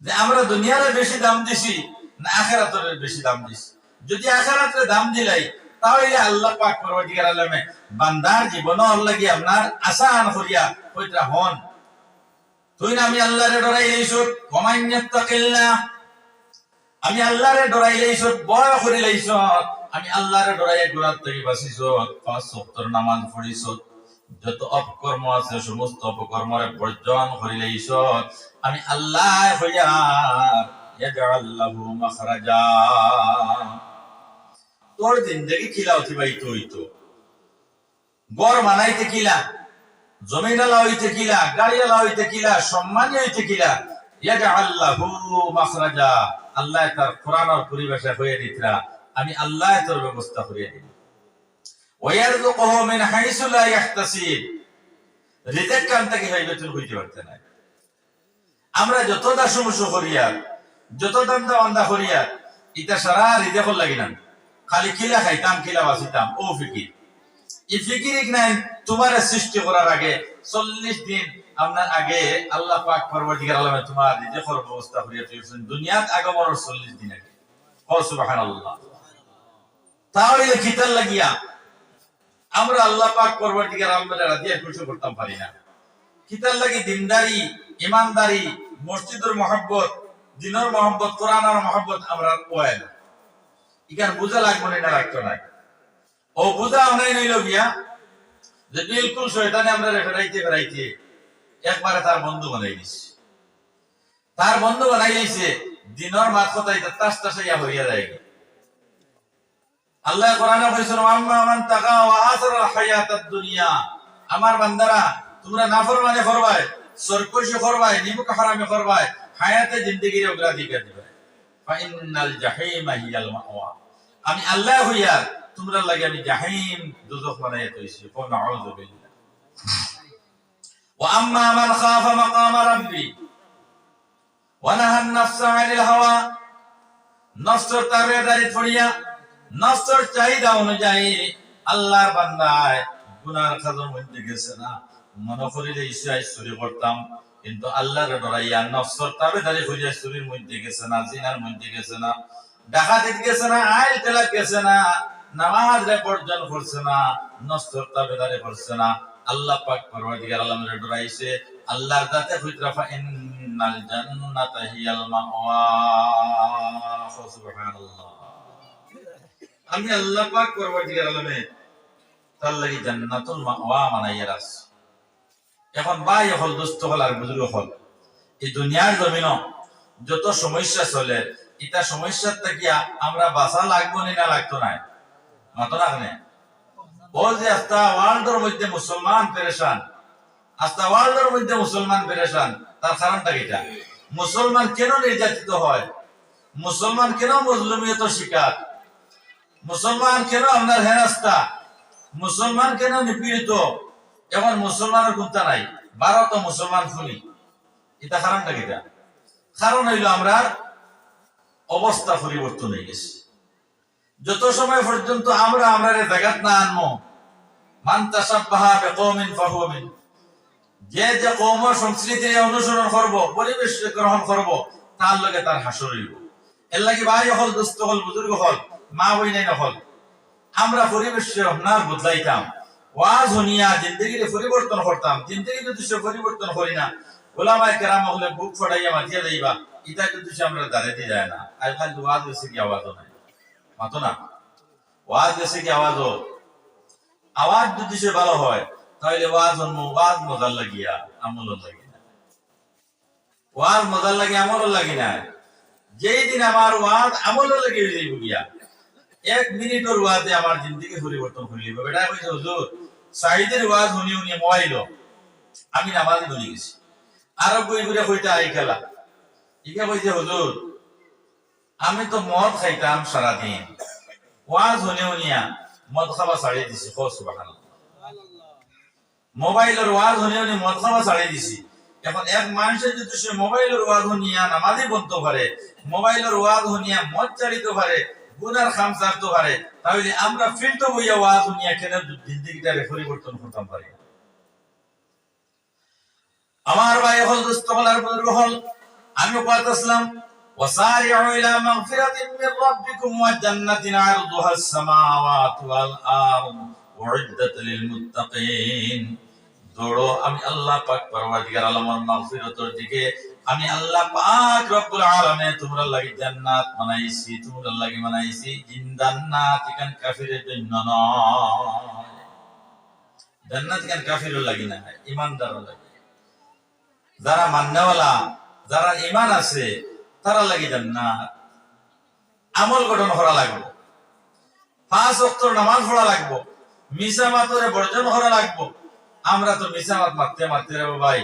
যে আমরা দুনিয়ারে বেশি দাম দিছি না আখিরাতের বেশি দাম দিছি। যদি আখিরাতের দাম দিলাই তাহলে আল্লাহ পাক পরবর্তীকার আলমে বান্দার জীবন লাগি আপনার আসান করিয়া কইতা হন, তুই না আমি আল্লাহরে ডরাই লইছো, কমাইন্নাতাকিল্লাহ, আমি আল্লাহরে ডরাই লইছো, বড় করে লইছো, আমি আল্লাহরে ডরাই গুনাহ থেকে বাঁচিছো, 5 ওয়াক্তের নামাজ পড়িছো, যত অপকর্ম আছে সমস্ত অপকর্মরে বর্জন করে লইছো, আমি আল্লাহ হইয়া ইয়াজআল লাহু মাখরাজা। তোর জিন্দেগি কিলা অতিবাহিত হইতো, ঘর বানাইতে কিলা, জমিন আলা হইতে কিলা, গাড়ি আলা হইতে কিলা, সম্মানী হইতে কিলা, ইয়াজআল লাহু মাখরাজা। আল্লাহ তার কোরআনের পরিভাষা হয়ে দিতরা, আমি আল্লাহ তোর ব্যবস্থা করিয়ে দিব। ওয়ায়ারযুকুহু মিন হাইসু লা ইয়াহতাসিব, রিজিক কান থেকে হইবে তুই হইতে পারতে না। আমরা যত দাসমুষ করিয়া, যত দান্দা বান্দা করিয়া, এটা সারা রিজিক লাগি না, খালি কিলা খাইতাম, কিলা বাঁচিতাম, ও ফিকির। এই ফিকির নাই তোমার সৃষ্টি করার আগে 40 দিন আপনার আগে আল্লাহ পাক পরবর্তীকার আলমে তোমার রিজিকের ব্যবস্থা করিয়া দিয়েছেন, দুনিয়াত আগমনের 40 দিন আগে। ও সুবহানাল্লাহ। তাহলে কিতাল লাগিয়া আমরা আল্লাহ পাক পরবর্তীকার আলমের রাজিয়া খুশি করতাম পারি না। কিতাল লাগি দিনদারি, ইমানদারি, মসজিদের মহব্বত, দিনের মহব্বত, কোরআনের মহব্বত আমরা ওয়াইল ইকান বুঝা লাগবে না, রাখতো না। ও বুঝা অনেক নইল গিয়া যে বিলকুল শয়তানে আমরা ফেরাইতে ফেরাইতে একবারে তার বন্ধু বানাই দিছে। তার বন্ধু বানাই দিয়েছে, দিনের মাত কথাই তাস তাসাইয়া হইয়া যায়। আল্লাহ কোরআনে কইছেন, আম্মা মান তাকা ওয়া আসরা হায়াতাদ দুনিয়া, আমার বান্দারা তোমরা নাফরমানি করবাই, সরকশি করবাই, নিমুখ হারামি করবাই, হায়াতে জিন্দেগির অগ্রাধিকার দিবাই। ফা ইন্নাল জাহিমা হিয়াল মাওয়া, আমি আল্লাহ হইয়া তোমরা লাগি আমি জাহিম দুজখ বানাইয়া তৈছি। কোন আউযু বিল্লাহ। ওয়া আম্মা মান খাফা মাকামা রাব্বি ওয়া নাহান নাফসা আনিল হাওয়া, নফসের তাবেদারি ছড়িয়া নফসের চাহিদা অনুযায়ী আল্লাহর বান্দায় গুনার খাজর মধ্যে গেছে না, মনে করিলে ইচ্ছা চুরি করতাম, কিন্তু আল্লাহর ডরাইয়া নফসের তাবেদারি হইয়া চুরির মধ্যে গেছে না, জিনার মধ্যে গেছে না, ডাকাতিত গেছে না, আইল তেলাক গেছে না, নামাজ বর্জন করছে না, নফসের তাবেদারি করছে না, আল্লাহ পাক পরওয়ারদিগার আলমের ডরাইছে। আল্লাহর জাতে হুইতরাফা ইন্নাল জান্নাতা হিয়াল মাওয়া। সুবহানাল্লাহ। আমি আল্লাহ পাক পরওয়ারদিগার আলমে তার লাগি জান্নাতুল মাওয়া বানাইয়া রাখছি। এখন ভাই হল, দুস্থ হল আর বুজুর্গ হল, এই দুনিয়ার জমিন যত সমস্যা চলে, এটা সমস্যার থেকে আমরা বাঁচা লাগবো না লাগতো না, মাতো না কেন? ও যে আস্তা ওয়ার্ল্ডের মধ্যে মুসলমান পেরেশান, আস্তা ওয়ার্ল্ডের মধ্যে মুসলমান পেরেশান, তার কারণটা কিটা? মুসলমান কেন নির্যাতিত হয়? মুসলমান কেন মজলুমিয়ত শিকার? মুসলমান কেন আপনার হেনস্তা? মুসলমান কেন নিপীড়িত? এখন মুসলমানের কোনটা নাই, ভারত মুসলমান খুনি, এটা কারণটা কিটা? কারণ হইল আমরা অবস্থা পরিবর্তন হয়ে গেছে। যত সময় পর্যন্ত আমরা জায়গাত না আনবো, মান তাশাব্বাহা বিকওমিন ফাহুয়া মিন, যে যে কওম সংস্কৃতি অনুসরণ করব, পরিবেশ গ্রহণ করব, তার লগে তার হাসর হইব। এর লাগি ভাই হল, দুস্থ হল, বুজুর্গ হল, মা বই নাই হল, আমরা পরিবেশে আপনার বদলাইতাম, ওয়াজ শুনিয়া জিন্দগির পরিবর্তন করতাম। জিন্দগি যদি সে পরিবর্তন করি না, ওলামায়ে কেরাম হলে বুক ফটাইয়া মাতিয়া যাইবা, এটা কিন্তু আমরা দাঁড়াইতে যায় না। আজকাল ওয়াজ হয়েছে কি আওয়াজও নাই, মাতো না? ওয়াজ গেছে কি আওয়াজও? আওয়াজ যদি সে ভালো হয় তাহলে ওয়াজ মজার লাগিয়া আমল লাগি না, ওয়াজ মজার লাগে আমল লাগি না। যেই দিন আমার ওয়াজ আমল লাগে গিয়া, 1 মিনিটের ওয়াজে আমার জিন্দগি পরিবর্তন করে লিব। বেটা কইছে, হুজুর সাইদের ওয়াজ শুনি শুনি মোবাইল আমি নামাজি বলি গেছি, আরো বই ঘুরে কইতে আই খেলা। ইকে কইছে, হুজুর আমি তো মদ খাইতাম সারাদিন, ওয়াজ শুনি শুনিয়া মদ খাওয়া ছাড়িয়ে দিছি। সুবহানাল্লাহ। মোবাইলের ওয়াজ শুনি শুনি মদ খাওয়া ছাড়িয়ে দিছি। এখন এক মানুষের যদি সে মোবাইলের ওয়াজ শুনিয়া নামাজি বলতে পারে, মোবাইলের ওয়াজ শুনিয়া মদ চালিতে পারে, গুনার খাম ছাড়তে পারে, তাহলে আমরা ফিল্টো বইয়া ওয়াজ শুনিয়া কেন জিন্দেগিটারে পরিবর্তন করতাম পারি? আমার ভাই হল, দুস্থ হল আর বুজুর্গ হল, আমি বলতেছিলাম, ওয়াসারিউ ইলা মাগফিরাতিন মির রাব্বিকুম ওয়া জান্নাতিন আরদুহাস সামাওয়াতু ওয়াল আরদ উইদ্দাত লিল মুত্তাকিন। দৌড়ো আমি আল্লাহ পাক পরওয়ারদিগার আলমের মাগফিরাতের দিকে, আমি আল্লাহ পাক রব্বুল আলামিন তোমরা লাগি জান্নাত বানাইছি, তোমরা লাগি বানাইছি জান্নাত, ইকান কাফিরের জন্য নয়। জান্নাত ইকান কাফিরের লাগি না, ঈমানদারের লাগি, যারা মান্যওয়ালা, যারা ঈমান আছে তারা লাগি জান্নাত। আমল গঠন করা লাগবে, 5 ওয়াক্ত নামাজ পড়া লাগবে, মিছা মাতরে বর্জন করা লাগবে। আমরা তো মিছা মাত মারতে মারতে রে ভাই,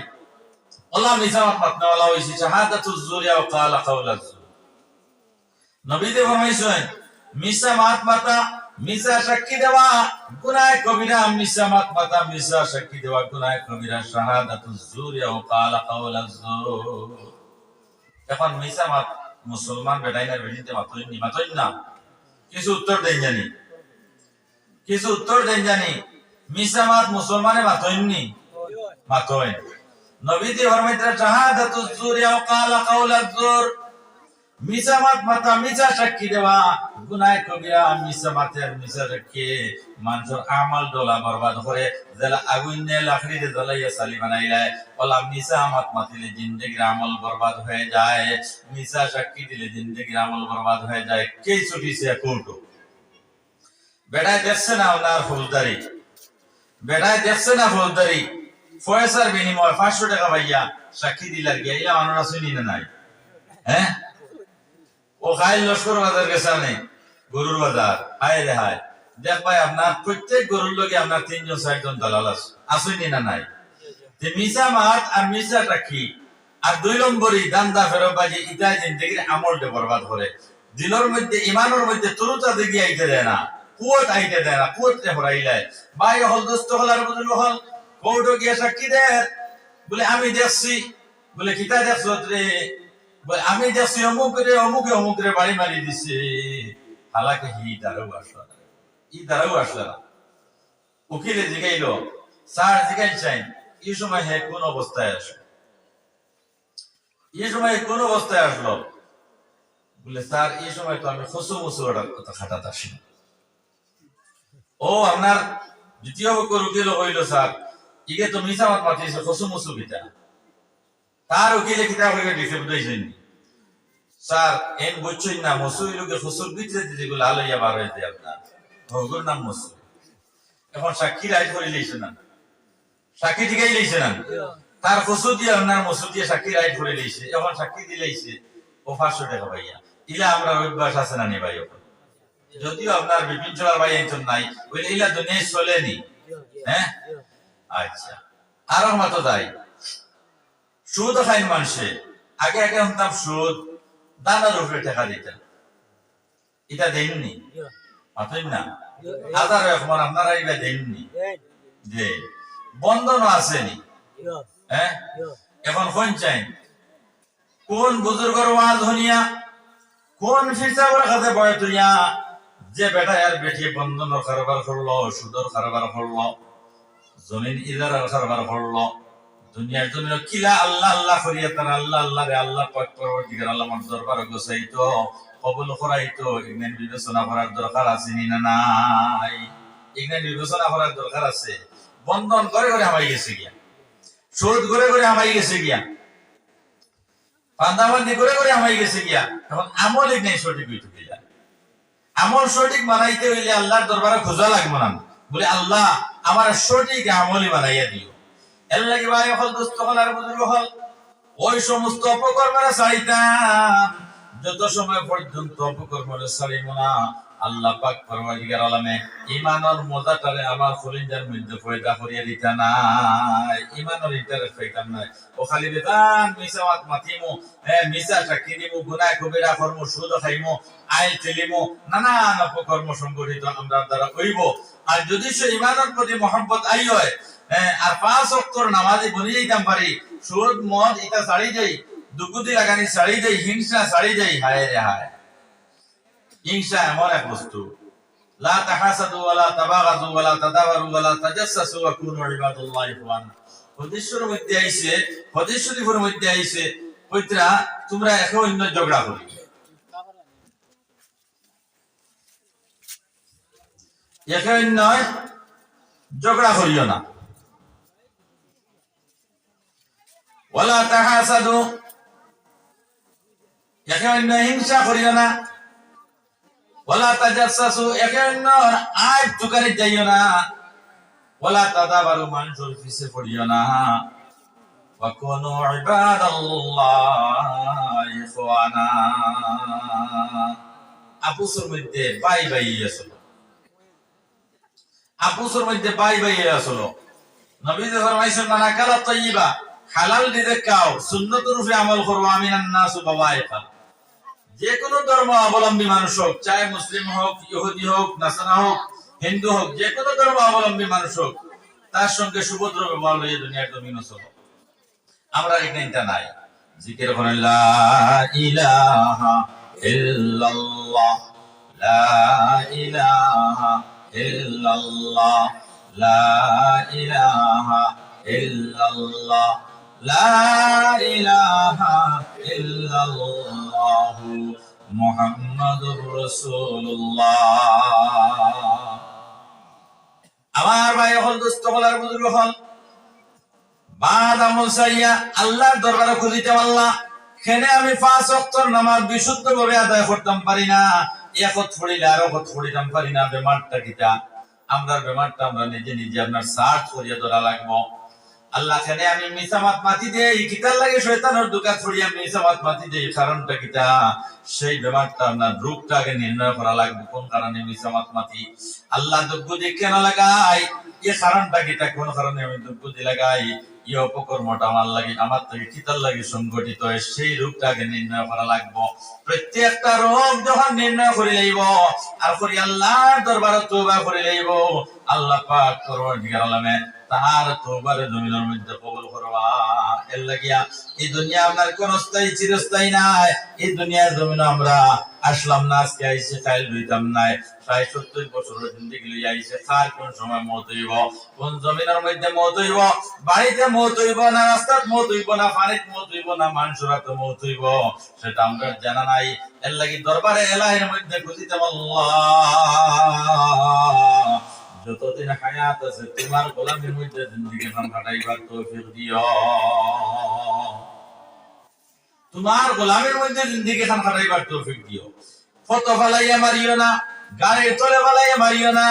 আল্লাহ মিছা মাত মারতে ওয়ালা হইছি। শাহাদাতুজ জুর ওয়া ক্বালা কাওলাজ জুর, নবী দে ফরমাইছেন, মিছা মাত মাতা, মিছা সাক্ষী দেওয়া গুনাহ কবিরা, মিছা মাত মাতা, মিছা সাক্ষী দেওয়া গুনাহ কবিরা। শাহাদাতুজ জুর ওয়া ক্বালা কাওলাজ জুর। এখন মিছা মাত মুসলমান বেটাইনার বেটিতে মাতই না, কিছু উত্তর দেন জানি, কিছু উত্তর দেন জানি। মিছা মাত মুসলমানে মাতইনি, মাতই। নবী জি ফরমাইতেন, শাহাদাতুজ জুর ওয়া ক্বালা কাওলাজ জুর, মিছা মাত মাতা, মিছা সাক্ষী দেওয়া গুনাহ কবিরা। মিছা মাতের মিছা সাক্ষী মানুষের আমল ডোলা বরবাদ করে, যারা আগুন নে লাকড়িতে জ্বালাইয়া সালি বানাইলে, ওলা মিছা মাত মাতিলে জিন্দেগির আমল বরবাদ হয়ে যায়, মিছা সাক্ষী দিলে জিন্দেগির আমল বরবাদ হয়ে যায়। কে ছুটিছে কোর্টো বেড়ায় দেখছে না ওনার ফৌজদারি, বেটায় দেখছে না ফৌজদারি পয়সার বিনিময় 500 টাকা ভাইয়া সাক্ষী দিলার গিয়া ইলা মানুষ শুনি না নাই হ্যাঁ ও খাইল লস্কর বাজার গেছে নেই গরুর বাজার হায় রে হায় দেখ ভাই আপনার প্রত্যেক গরুর লগে আপনার 3 জন 4 জন দালাল আছে আসুনি না নাই যে মিছা মাত আর মিছা রাখি আর 2 নম্বরই দান্দা ফেরবাজি ইতাই জিন্দেগির আমলটা বরবাদ করে দিলের মধ্যে ইমানের মধ্যে তরুতা দেখি আইতে দেয় না কুয়ত আইতে দেয় না কুয়তে হরাইলাই ভাই হল দোস্ত হল আর বুঝল হল কোর্টে গিয়ে সাক্ষী দেয় বলে আমি দেখছি বলে কিতা দেখছ রে বলে আমি দেখছি অমুক রে বাড়ি মারি দিছে হালাকে হি দাঁড়াও আসলো না উকিলে জিগাইলো স্যার জিগাইছেন এই সময় হে কোন অবস্থায় আসলো বলে স্যার এই সময় তো আমি খসুমসু কথা খাটাতে আসি ও আপনার দ্বিতীয় পক্ষ উকিল হইল স্যার ইগে তো মিসামাত মাতিছে খসুমসু কিতা তার উকিলে কিতা হইগে দিছে বুঝাইছেন স্যার এন বুঝছেন না মসুই লোকে খসুর ভিতরে যেগুলো আলাইয়া বার হইতে আপনার ওগুলোর নাম মসু এখন সাক্ষী রাইট করে লইছে না সাক্ষী ঠিকাই লইছে না তার খসু দিয়ে আপনার মসু দিয়ে সাক্ষী রাইট করে লইছে এখন সাক্ষী দিলাইছে ও 500 টাকা ভাইয়া ইলা আমরা অভ্যাস আছে না নি ভাই যদিও আপনার বিপিন চলার ভাই একজন নাই ওই ইলা দুনিয়ায় চলেনি হ্যাঁ আচ্ছা আর মতো যাই সুদ খাইন মানুষে আগে হতাম সুদ দানার উপরে টাকা দিতেন এটা দেননি মাতই না হাজার এখন আপনারা এটা দেননি যে বন্ধন আসেনি হ্যাঁ এখন কোন চাই কোন বুজুর্গর ওয়াজ হনিয়া কোন ফিসাবর কাছে বয় তুইয়া যে বেটা আর বেটি বন্ধনের কারবার করলো সুদর কারবার করলো জমিন ইজারার কারবার করলো দুনিয়ার জন্য কিলা আল্লাহ করিয়া তার আল্লাহ রে আল্লাহ পাক পরবর্তীকার আল্লাহ আমার দরবার গোছাইতো কবুল করাইতো ইগনেন বিবেচনা করার দরকার আছে না নাই ইগনেন বিবেচনা করার দরকার আছে বন্ধন করে আমাই গেছে গিয়া সুদ করে আমাই গেছে গিয়া পান্দাবান্দি করে আমাই গেছে গিয়া এখন আমল ইগনেন সঠিক হইতো গিয়া আমল সঠিক বানাইতে হইলে আল্লাহর দরবারে খোঁজা লাগবে না বলে আল্লাহ আমার সঠিক আমলই বানাইয়া দিও এর লাগি ভাই হল দোস্ত হল আর বুজুর্গ হল ওই সমস্ত অপকর্মেরা ছাড়িতাম যত সময় পর্যন্ত অপকর্মেরা ছাড়িব না আল্লাহ পাক পরওয়ারদিগার আলামে ঈমানের মজাটারে আমার কলিজার মধ্যে পয়দা করিয়া দিতা নাই ঈমানের ইন্টারেস্ট পাইতাম না ও খালি বেদান মিসাওয়াত মাতিমু মিসা সাক্ষী দিমু গুনাহ কবিরা কর্ম সুদ খাইমু আইল তেলিমু নানান অপকর্ম সংগঠিত আমরা দ্বারা হইব আর যদি সে ঈমানের প্রতি মহব্বত আই হয় আর 5 ওয়াক্তর নামাজে বনি যাইতাম পারি সুদ মদ এটা ছাড়ি দেই দুগুদি লাগানি ছাড়ি দেই হিংসা ছাড়ি দেই হায় রে হায় হিংসা এমন এক বস্তু লা তাহাসাদু ওয়ালা তাবাগাদু ওয়ালা তাদাবারু ওয়ালা তাজাসসু ওয়া কুনু ইবাদুল্লাহ ইখওয়ান হাদিসের মধ্যে আইছে হাদিস শরীফের মধ্যে আইছে কইতরা তোমরা একে অন্য ঝগড়া করি একে অন্য ঝগড়া করিও না ওয়ালা তাহাসাদু একে অন্য হিংসা করিও না ওয়ালা তাজাসসু একে অন্য আইব তুকারি যাইও না ওয়ালা তাদাবারু মানুষের পিছে পড়িও না ওয়া কুনু ইবাদাল্লাহ ইখওয়ানা আপুসের মধ্যে বাই আসলো আপুসের মধ্যে বাই আসলো নবী ফরমাইছেন মানা কালা তাইয়্যিবা হালাল রিজিক খাও সুন্নতের উপরে আমল করো আমিনান নাসু বাবাইকা যে কোনো ধর্ম অবলম্বী মানুষ হোক চাই মুসলিম হোক ইহুদি হোক নাসারা হোক হিন্দু হোক যে কোনো ধর্ম অবলম্বী মানুষ হোক তার সঙ্গে সুভদ্র ব্যবহার লইয়া দুনিয়ার জমিনে চলো আমরা এখানটা নাই জিকির করেন লা ইলাহা ইল্লাল্লাহ লা ইলাহা ইল্লাল্লাহ লা ইলাহা ইল্লাল্লাহ লা ইলাহা ইল্লাল্লাহ মুহাম্মাদুর রাসূলুল্লাহ আমার ভাই হল দোস্ত হল আর বুজুর্গ হল বাদ আমল সাইয়া আল্লাহর দরবারে খুঁজিতে আল্লাহ খেনে আমি 5 ওয়াক্তর নামাজ বিশুদ্ধভাবে আদায় করতাম পারি না একত পড়িলে আর একত পড়িতাম পারি না বেমারটা কিটা আমরা ব্যাপারটা আমরা নিজে নিজে আপনার সার্চ করিয়া ধরা লাগবো। আল্লাহ খানে আমি মিসামাত মাতি দেই কিতার লাগে শয়তানের দুকা ছড়িয়ে মিসামাত মাতি দেই কারণটা কিটা সেই ব্যাপারটা আপনার রূপটাকে নির্ণয় করা লাগবে কোন কারণে মিসামাত মাতি আল্লাহ দুঃখ দিয়ে কেন লাগাই এই কারণটা কিটা কোন কারণে আমি দুঃখ দিয়ে লাগাই এই অপকর্মটা আমার লাগে আমার থেকে কিতার লাগে সংগঠিত হয় সেই রূপটাকে নির্ণয় করা লাগবে। প্রত্যেকটা রোগ যখন নির্ণয় করে লইব আর করি আল্লাহর দরবারে তওবা করে লইব আল্লাহ পাক পরওয়ারদিগার আলমে তাহার তওবার জমিনের মধ্যে কবুল করবা। এর লাগিয়া এই দুনিয়া আপনার কোন স্থায়ী চিরস্থায়ী নাই। এই দুনিয়ার জমিনে আমরা আসলাম না, আজকে আইসে কাল হইতাম নাই। ৬০-৭০ বছরের জিন্দেগি লইয়া আইসে কার কোন সময় মওত হইব, কোন জমিনের মধ্যে মওত হইব, বাড়িতে মওত হইব না, রাস্তাত মওত হইব না, পানিতে মওত হইব না, মানুষের হাতে মওত হইব সেটা আমরা জানা নাই। এর লাগি দরবারে এলাহির মধ্যে খুঁজিতাম আল্লাহ যতদিন হায়াত আছে তোমার গোলামের মধ্যে জিন্দেগি খান কাটাইবার তৌফিক দিও, তোমার গোলামের মধ্যে জিন্দেগি খান কাটাইবার তৌফিক দিও। ফত ফালাইয়া মারিও না, গাড়ির তলে ফালাইয়া মারিও না,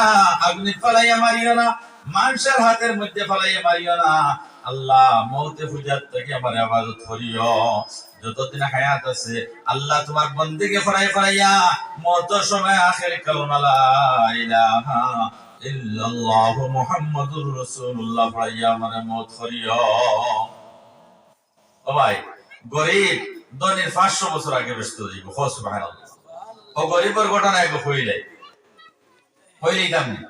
আগুনে ফালাইয়া মারিও না, মানুষের হাতের মধ্যে ফালাইয়া মারিও না। আল্লাহ মওতে ফুজাত থেকে আমার ইবাদত করিও যতদিন হায়াত আছে। আল্লাহ তোমার বন্দেগি করাইয়া মওতের সময় আখির কালিমা লা ইলাহা ইল্লাল্লাহু মুহাম্মাদুর রাসূলুল্লাহ পড়াইয়া আমার মওত করিও। ও ভাই গরিব ধনীর 500 বছর আগে ব্যস্ত যাইব। সুবহানাল্লাহ। ও গরিবের ঘটনা এক হইলেই দাম নেই।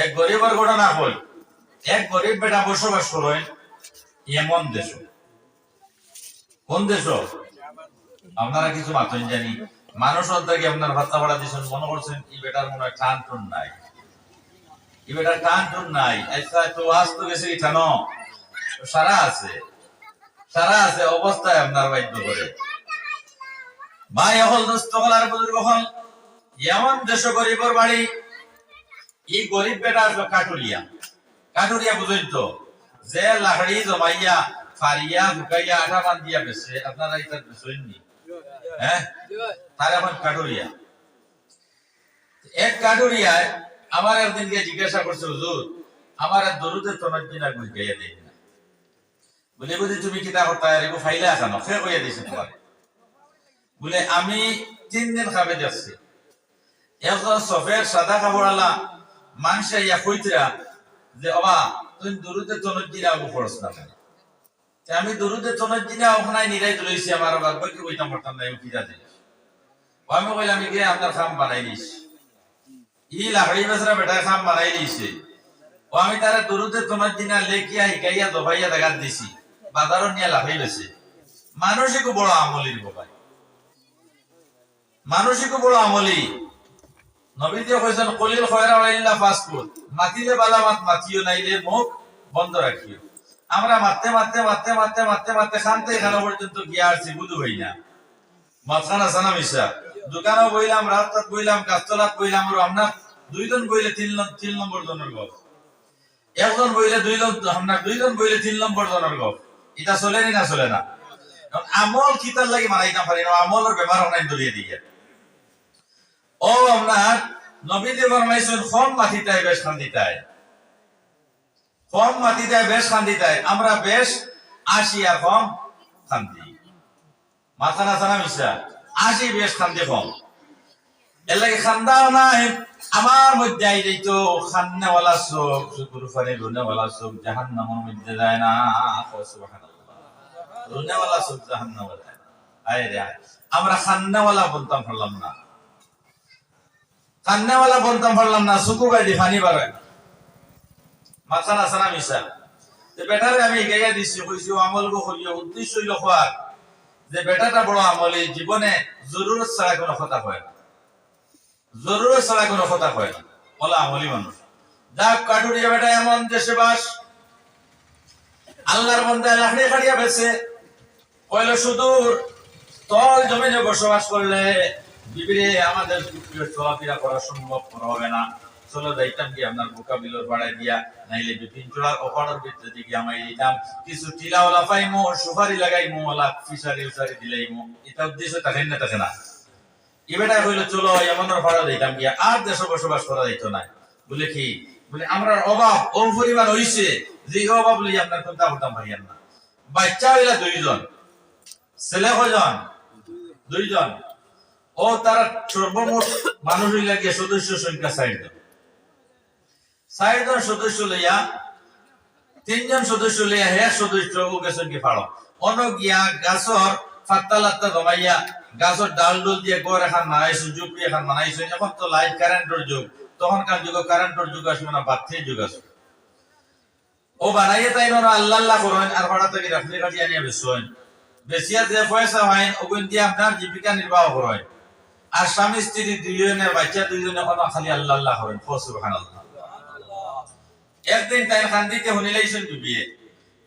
এক গরিবের ঘটনা হল, এক গরিব বেটা বসবাস করেন এমন দেশ। কোন দেশ আপনারা কিছু মাতন জানি মানুষ অন্তকে আপনার ভাত্তা ভাড়া দিয়েছেন মনে করছেন এই বেটার মনে হয় টান টুন নাই, এই বেটার টান টুন নাই। আচ্ছা তো আজ তো গেছে কেন সারা আছে, সারা আছে অবস্থায় আপনার বাধ্য করে ভাই হল দোস্ত হল আর বুজুর্গ হল এমন দেশ গরিবর বাড়ি। এই গরিব বেটা আসলো কাটুরিয়া। কাটুরিয়া বুঝেন তো যে লাকড়ি জমাইয়া ফারিয়া ঢুকাইয়া আঠা বান্ধিয়া বেছে আপনারা এটা বেছেননি, হ্যাঁ তার এখন কাটুরিয়া। এক কাটুরিয়ায় আমার একদিন গিয়ে জিজ্ঞাসা করছে হুজুর আমার দরুদের তনর দিনা গুই গাইয়া দেই না বলে বুঝি তুমি কিতা করতে এরকম ফাইলে আসানো সে কইয়া দিয়েছে তোমার বলে আমি 3 দিন খাবে যাচ্ছি। একজন সফের সাদা কাপড়ালা মানুষ ইয়া কইতরা যে বাবা তুমি দরুদের তনর দিনা পড়ছ না, আমি দরুদের তনর দিনা ওখানে নিরাই তুলেছি আমার বাবা কি ওইটা মরতাম না কি জানি। আমি কইলাম আমি গিয়ে আপনার খাম বানাই দিয়েছি, ই লাকড়ি বেচরা বেটার খাম বানাই দিয়েছে। ও আমি তারা দরুদের তনর দিনা লেখিয়া হিকাইয়া দবাইয়া দেখা দিছি বাজারও নিয়ে লাফাই বেছে। মানুষই বড় আমলির বাবা, মানুষই বড় আমলি। নবী দিয়ে কইছেন কলিল খয়রা ওয়াইল্লা ফাসকুল, মাতিলে বালা মাত মাতিও নাইলে মুখ বন্ধ রাখিও। আমরা মারতে মারতে মারতে মারতে মারতে মারতে শান্তি এখানে পর্যন্ত গিয়ে আসছি বুঝু হই না। মাঝখানে আছে না মিশা দোকানেও বইলাম, রাস্তাত বইলাম, গাছতলাত বইলাম, আমরা 2 জন বইলে 3 নম্বর জনের গপ, একজন বইলে 2 জন, আমরা 2 জন বইলে 3 নম্বর জনের গপ। এটা চলেনি না চলে না? আমল কিতার লাগে মারাইতাম পারি না, আমলের ব্যাপার অনেক দরিয়ে দিয়ে ও আপনার নবী দিয়ে ফরমাইছেন কম মাটিটায় বেশ শান্তিটায়, কম মাটিটায় বেশ শান্তিটায়। আমরা বেশ আসি আর কম শান্তি, মাথা না জানা মিশা আসি বেশ শান্তি কম। এর লাগে খান্দাও নাই আমার মধ্যে আই যাইত খান্নাওয়ালা চোখ, শুকুর ফানি রুনেওয়ালা চোখ জাহান্নামের মধ্যে যায় না। সুবহানাল্লাহ, রুনেওয়ালা চোখ জাহান্নামে যায় না। আয় রে আয়, আমরা খান্নাওয়ালা বলতাম পারলাম না, খান্নাওয়ালা বলতাম পারলাম না, সুকু গাইদি ফানি বাড়ায় মাথা না সানা মিশা। বেটারে আমি গাইয়া দিচ্ছি কইছি আমল গো করিও, উদ্দেশ্য হইল খোয়ার যে বেটাটা বড় আমলি, জীবনে জরুরত ছাড়া কোনো কথা হয় না, জরুরত ছাড়া কোনো কথা হয় না, বলা আমলি মানুষ। যাক কাটুরিয়া বেটা এমন দেশে বাস, আল্লাহর বান্দা লাকড়ি কাটিয়া বেছে কইল সুদূর তল জমিনে বসবাস করলে বিবিরে আমাদের চলাফেরা করা সম্ভব হবে না। চলো যাইতাম কি আপনার বোকা বিলর বাড়াই দিয়া নাইলে বিপিন চোড়ার ওখানের ভিতরে দিকে আমি দিতাম কিছু টিলাওয়ালা পাইমো, সুপারি লাগাইমো, ওলা ফিসারি উসারি দিলাইমো। এটা উদ্দেশ্য থাকেন না থাকে না। এ বেটা হইলো চলো এমনের ভাড়া দিতাম গিয়া আর দেশে বসবাস করা যাইতো না। বলে কি বলে আমরা অভাব ও পরিমাণ হইছে যে অভাব লই আপনার কথা বলতাম পারিয়ান না। বাচ্চা হইলা 2 জন, ছেলে কয়জন? 2 জন। ও তারা সর্বমোট মানুষ হইলা গিয়ে সদস্য সংখ্যা 4 জন। 4 জন সদস্য লইয়া 3 জন সদস্য লইয়া হে সদস্য ও গেছেন কি ফাড়ো অন গিয়া গাছর পাতা লাত্তা জমাইয়া গাছর ডাল ডুল দিয়ে ঘর এখন বানাইছে, ঝুপড়ি এখন বানাইছে। এখন তো লাইট কারেন্টের যুগ, তখনকার যুগে কারেন্টের যুগ আসবে না, বাতির যুগ আসবে। ও বানাইয়ে তাই না আল্লাহ আল্লাহ করেন আর ভাড়া থেকে রাখলে কাটি আনিয়া বেসেন, বেশিয়া যে পয়সা হয় ওগুন দিয়ে আপনার জীবিকা নির্বাহ করেন। আর স্বামী স্ত্রী 2 জনের বাচ্চা 2 জনে কোনো খালি আল্লাহ আল্লাহ করেন। সুবহানাল্লাহ। একদিন তাই খান্দিতে শুনিলাইছেন বিবিয়ে,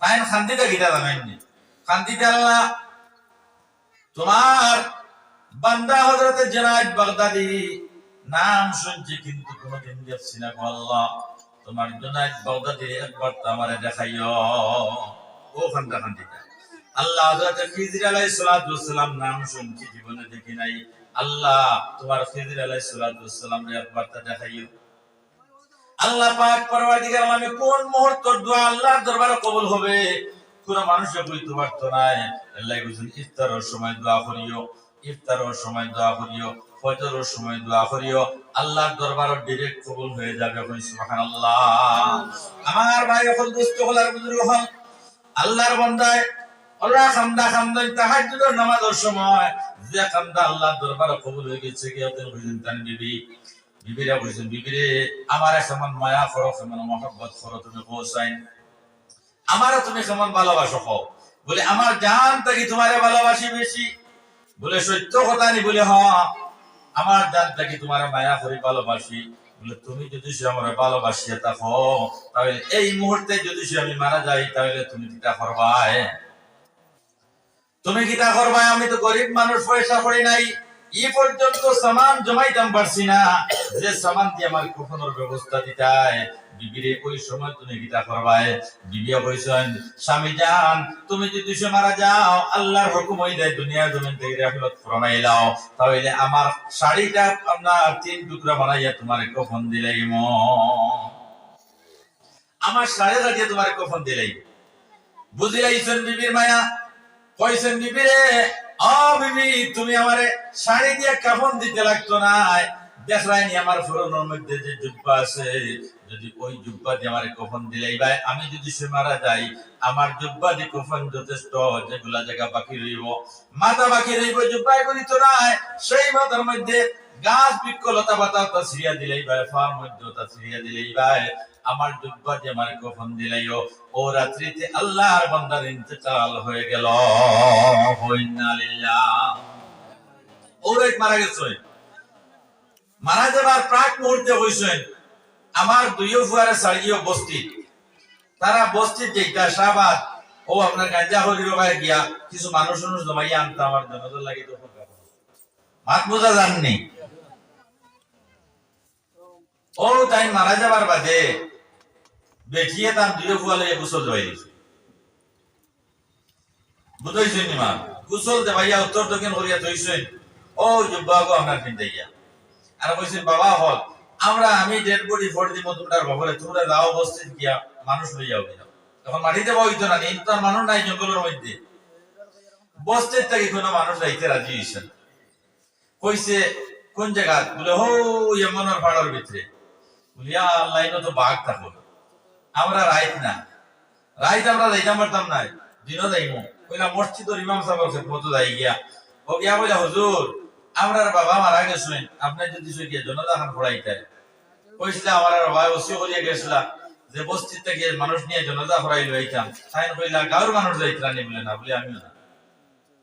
তাই খান্দিতে গিটা জানেননি। খান্দিতে আল্লাহ তোমার বান্দা হযরতে জুনায়েদ বাগদাদি নাম শুনছি কিন্তু কোনদিন দেখছি না। আল্লাহ তোমার জুনায়েদ বাগদাদি একবার তো আমারে দেখাইও। ও খান্দা খান্দিতে আল্লাহ হযরতে খিজির আলাইহিস সালাতু ওয়াস সালাম নাম শুনছি, জীবনে দেখি নাই। আল্লাহ তোমার খিজির আলাইহিস সালাতু ওয়াস সালাম রে একবার তো দেখাইও। আল্লাহ পাক পরওয়ারদিগার আলমে কোন মুহূর্তের দোয়া আল্লাহর দরবারে কবুল হবে কোন মানুষে কইতে পারত না। আল্লাহ কইছেন ইফতারের সময় দোয়া করিও, ইফতারের সময় দোয়া করিও, ফজরের সময় দোয়া করিও, আল্লাহর দরবারে ডাইরেক্ট কবুল হয়ে যাবে। সুবহানাল্লাহ। আমার ভাই এখন দুস্থ হলার বুজুর্গ হন আল্লাহর বান্দায় আল্লাহ খামদা খামদা তাহাজ্জুদের নামাজের সময় যে খামদা আল্লাহর দরবারে কবুল হয়ে গেছে কি আপনি কইছেন তান বিবি বিবিরা কইছেন বিবিরে আমারে কেমন মায়া করো, কেমন মহব্বত করো, তুমি পৌঁছাই আমারে তুমি কেমন ভালোবাসো কও। বলে আমার জান থেকে তোমারে ভালোবাসি বেশি। বলে সত্য কথা নি? বলে হ্যাঁ আমার জান থেকে তোমারে মায়া করি ভালোবাসি। বলে তুমি যদি সে আমারে ভালোবাসিয়া থাকো তাহলে এই মুহূর্তে যদি সে আমি মারা যাই তাহলে তুমি কিটা করবাই? তুমি কিটা করবাই? আমি তো গরিব মানুষ, পয়সা করি নাই, এই পর্যন্ত সামান জমাইতাম পারছি না যে সামান দিয়ে আমার কখনোর ব্যবস্থা দিতাই। বিবিরে ওই সময় তুমি কিটা করবাই? বিবিয়া কইছেন স্বামী জান তুমি যদি সে মারা যাও আল্লাহর হুকুম হই দেয় দুনিয়া জমিন থেকে রাহমত ফরমাই লাও, তাহলে আমার শাড়িটা আপনার 3 টুকরা বানাইয়া তোমারে কফন দিলাইম। আমার শাড়ি কাটিয়ে তোমারে কফন দিলাইম। বুঝিলাইছেন বিবির মায়া? কইছেন বিবিরে ও বিবি তুমি আমারে শাড়ি দিয়ে কাফন দিতে লাগতো না, দেখলাইনি আমার ফরনের মধ্যে যে জুব্বা আছে, যদি ওই জুব্বা দিয়ে আমারে কফন দিলেই ভাই আমি যদি সে মারা যাই আমার জুব্বা দিয়ে কফন যথেষ্ট, যেগুলা জায়গা বাকি রইব মাথা বাকি রইব জুব্বাই করি তো নাই, সেই মাথার মধ্যে গাছ বৃক্ষ লতা পাতা তা ছিড়িয়া দিলেই ভাই, ফার মধ্যে তা ছিড়িয়া দিলেই ভাই আমার জুব্বা দিয়ে আমার কফন দিলাইও। ও রাত্রিতে আল্লাহর বান্দার ইন্তেকাল হয়ে গেল। ইন্না লিল্লাহ। ওরে মারা গেছে, মারা যাবার প্রাক মুহূর্তে হইছেন আমার 2 ফুয়ারে সাড়িও বস্তি, তারা বস্তির যেটা শাহবাদ ও আপনার গাঁজা হরির গায়ে গিয়া কিছু মানুষ জমাইয়া আনতে আমার জনদের লাগে তো মাত বোঝা যাননি। ও তাই মারা যাবার বাদে বেঠিয়ে তার 2 ফুয়া লইয়া গোসল দেওয়াই দিছে। বুঝাইছেন মা গোসল দেওয়াইয়া উত্তর দক্ষিণ করিয়া থইছেন। ও জুব্বাগো আপনার কিনতেইয়া আর কইছেন বাবা হল আমরা আমি ডেড বডি ফোর দিব তোমরা বাবরে তোমরা যাও বস্তিত গিয়া মানুষ লইয়াও দিলাম। তখন মাটিতে বইতো না, নিন তো মানুষ নাই জঙ্গলের মধ্যে, বস্তির থেকে কোনো মানুষ যাইতে রাজি হইছে না। কইছে কোন জায়গা? বলে হো ইয়মনের পাড়ার ভিতরে। বলিয়া লাইনও তো বাঘ থাকো, আমরা রাইত না, রাইত আমরা যাইতাম পারতাম না, দিনও যাইমু। কইলা মসজিদের ইমাম সাহেবের খেদমত যাই গিয়া ও গিয়া বলে হুজুর আমরা বাবা মারা গেছেন, আপনি যদি গিয়ে জনতা খান পড়াইতেন। কইছিল আমার বাবা ওসি করিয়া গেছিলা যে বস্তির থেকে মানুষ নিয়ে জনতা পড়াই লইতাম। তাই কইলা গাঁর মানুষ যাইতরা নি? বলে না। বলে আমিও না।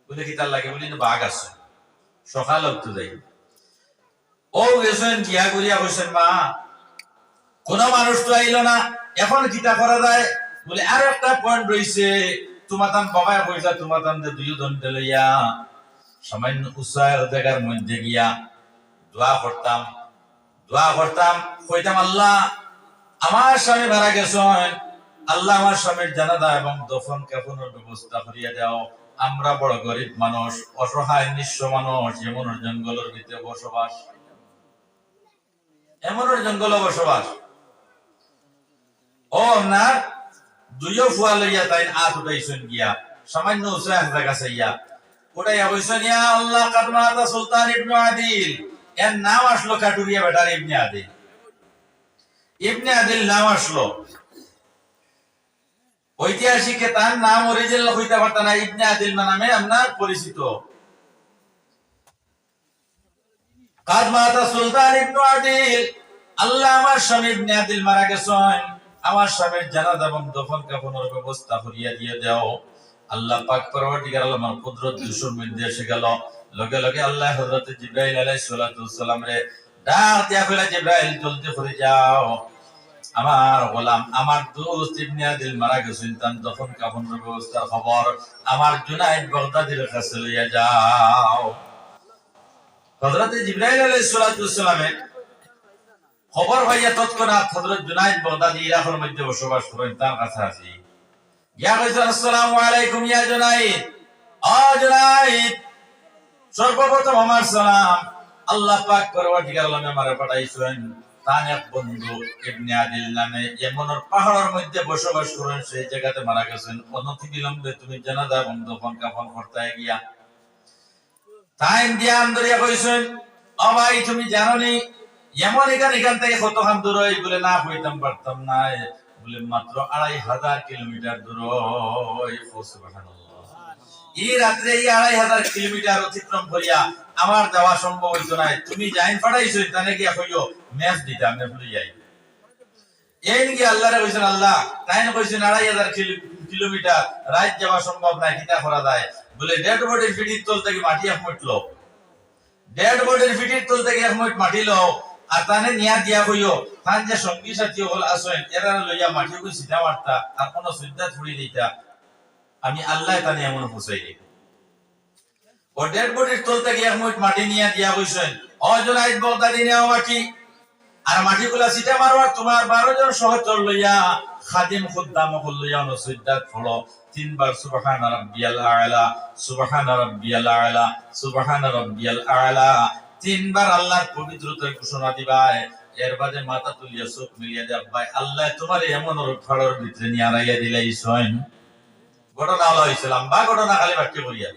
বলে কি তার লাগে? বলি বাঘ আছে, সকাল তো যাই। ও গেছেন গিয়া করিয়া কইছেন মা কোন মানুষ তো আইলো না, এখন কিতা করা যায়? বলে আর একটা পয়েন্ট রইছে, তোমার তান বাবা কইলা তোমার তান 2 জন লইয়া সামান্য উৎসাহের জায়গার মধ্যে গিয়া দোয়া করতাম কইতাম আল্লাহ আমার স্বামী মারা গেছেন, আল্লাহ আমার স্বামীর জানাজা এবং দফন কাফনের ব্যবস্থা করিয়া দাও। আমরা বড় গরিব মানুষ, অসহায় নিঃস্ব মানুষ, এমন জঙ্গলের ভিতরে বসবাস, এমন জঙ্গলে বসবাস। ও না দুইও ফুয়া লইয়া তাই আত উঠাইছেন গিয়া সামান্য উঁচা এক জায়গা চাইয়া উঠাইয়া কইছেন ইয়া আল্লাহ কাদমাতা সুলতান ইবনে আদিল, এর নাম আসলো কাটুরিয়া বেটার ইবনে আদিল। ইবনে আদিল নাম আসলো, ঐতিহাসিকে তার নাম অরিজিনাল হইতে পারত না, ইবনে আদিল নামে আপনার পরিচিত। কাদমাতা সুলতান ইবনে আদিল, আল্লাহ আমার স্বামী ইবনে আদিল মারা গেছেন, আমার স্বামীর জানাজা এবং দফন কাফনের ব্যবস্থা করিয়া দিয়ে দাও। আল্লাহ পাক পরবর্তীকালে আমার কুদরত দুশোর মধ্যে এসে গেল। লগে লগে আল্লাহ হযরত জিবরাইল আলাইহিস সালাতু ওয়াসসালাম রে ডাক দিয়া কইলা, জিবরাইল জলদি করে যাও, আমার গোলাম আমার দোস্ত ইবনে আদিল মারা গেছেন, তার দফন কাফনের ব্যবস্থার খবর আমার জুনাইদ বাগদাদির কাছে লইয়া যাও। হযরত জিবরাইল আলাইহিস সালাতু ওয়াসসালামে খবর পাইয়া তৎক্ষণাৎ হযরত জুনাইদ বাগদাদি ইরাকের মধ্যে বসবাস করেন, তার কাছে আসি ইয়া কইছেন, আসসালামু আলাইকুম ইয়া জুনাইদ। ও জুনাইদ, সর্বপ্রথম আমার সালাম। আল্লাহ পাক পরবর্তীকালে আমারে পাঠাইছেন তার এক বন্ধু ইবনে আদিল নামে ইয়েমেনের পাহাড়ের মধ্যে বসবাস করেন, সেই জায়গাতে মারা গেছেন। অনতি বিলম্বে তুমি জানাজা এবং দফন কাফন করতে গিয়া টাইম দিয়া আন্দরিয়া কইছেন, ও ভাই তুমি জানো নি এমন এখান থেকে কতখান দূর? বলে না হইতাম পারতাম না, বলে মাত্র ২৫০০ কিলোমিটার দূর। সুবহানাল্লাহ, এই রাত্রে এই ২৫০০ কিলোমিটার অতিক্রম করিয়া আমার যাওয়া সম্ভব হইতো না। তুমি যাইন পাঠাইছো তানে গিয়া কইও ম্যাচ দিতে আমি ভুলে যাই। এই কি আল্লাহরে কইছেন, আল্লাহ তাই না কইছেন ২৫০০ কিলোমিটার রাত যাওয়া সম্ভব না, কিটা করা যায়? বলে ডেড বডির ফিটির তোল থেকে মাটি এক মুঠলো, ডেড বডির ফিটির তোল থেকে এক মুঠ মাটি লো, আর তানে নিয়া দিয়া কইও তান যে সঙ্গী সাথী হল আসেন এরা লইয়া মাটি কই সিধা মারতা আর কোন সুবিধা ছুড়ি দিতা, আমি আল্লাহ তানে এমন পৌঁছাই দিই। ও ডেড বডির তোল থেকে এক মুঠ মাটি নিয়া দিয়া কইছেন, ও জুনাইদ বাগদাদি নেও মাটি, আর মাটিগুলা সিধা মারবার তোমার ১২ জন সহচর লইয়া খাদিম খুদ্দাম হল লইয়া নসিদ্দাত পড়ো ৩ বার সুবহান রাব্বিয়াল আ'লা, সুবহান রাব্বিয়াল আ'লা, সুবহান রাব্বিয়াল আ'লা ৩ বার আল্লাহর পবিত্রতার ঘোষণা দিবাই। এর বাদে মাথা তুলিয়া চোখ মিলিয়া দেব, ভাই আল্লাহ তোমার এমন ফাড়ার ভিতরে নিয়ে আড়াইয়া দিলাইছেন। ঘটনা হলো ইসলাম বা ঘটনা খালি বাক্য করিয়া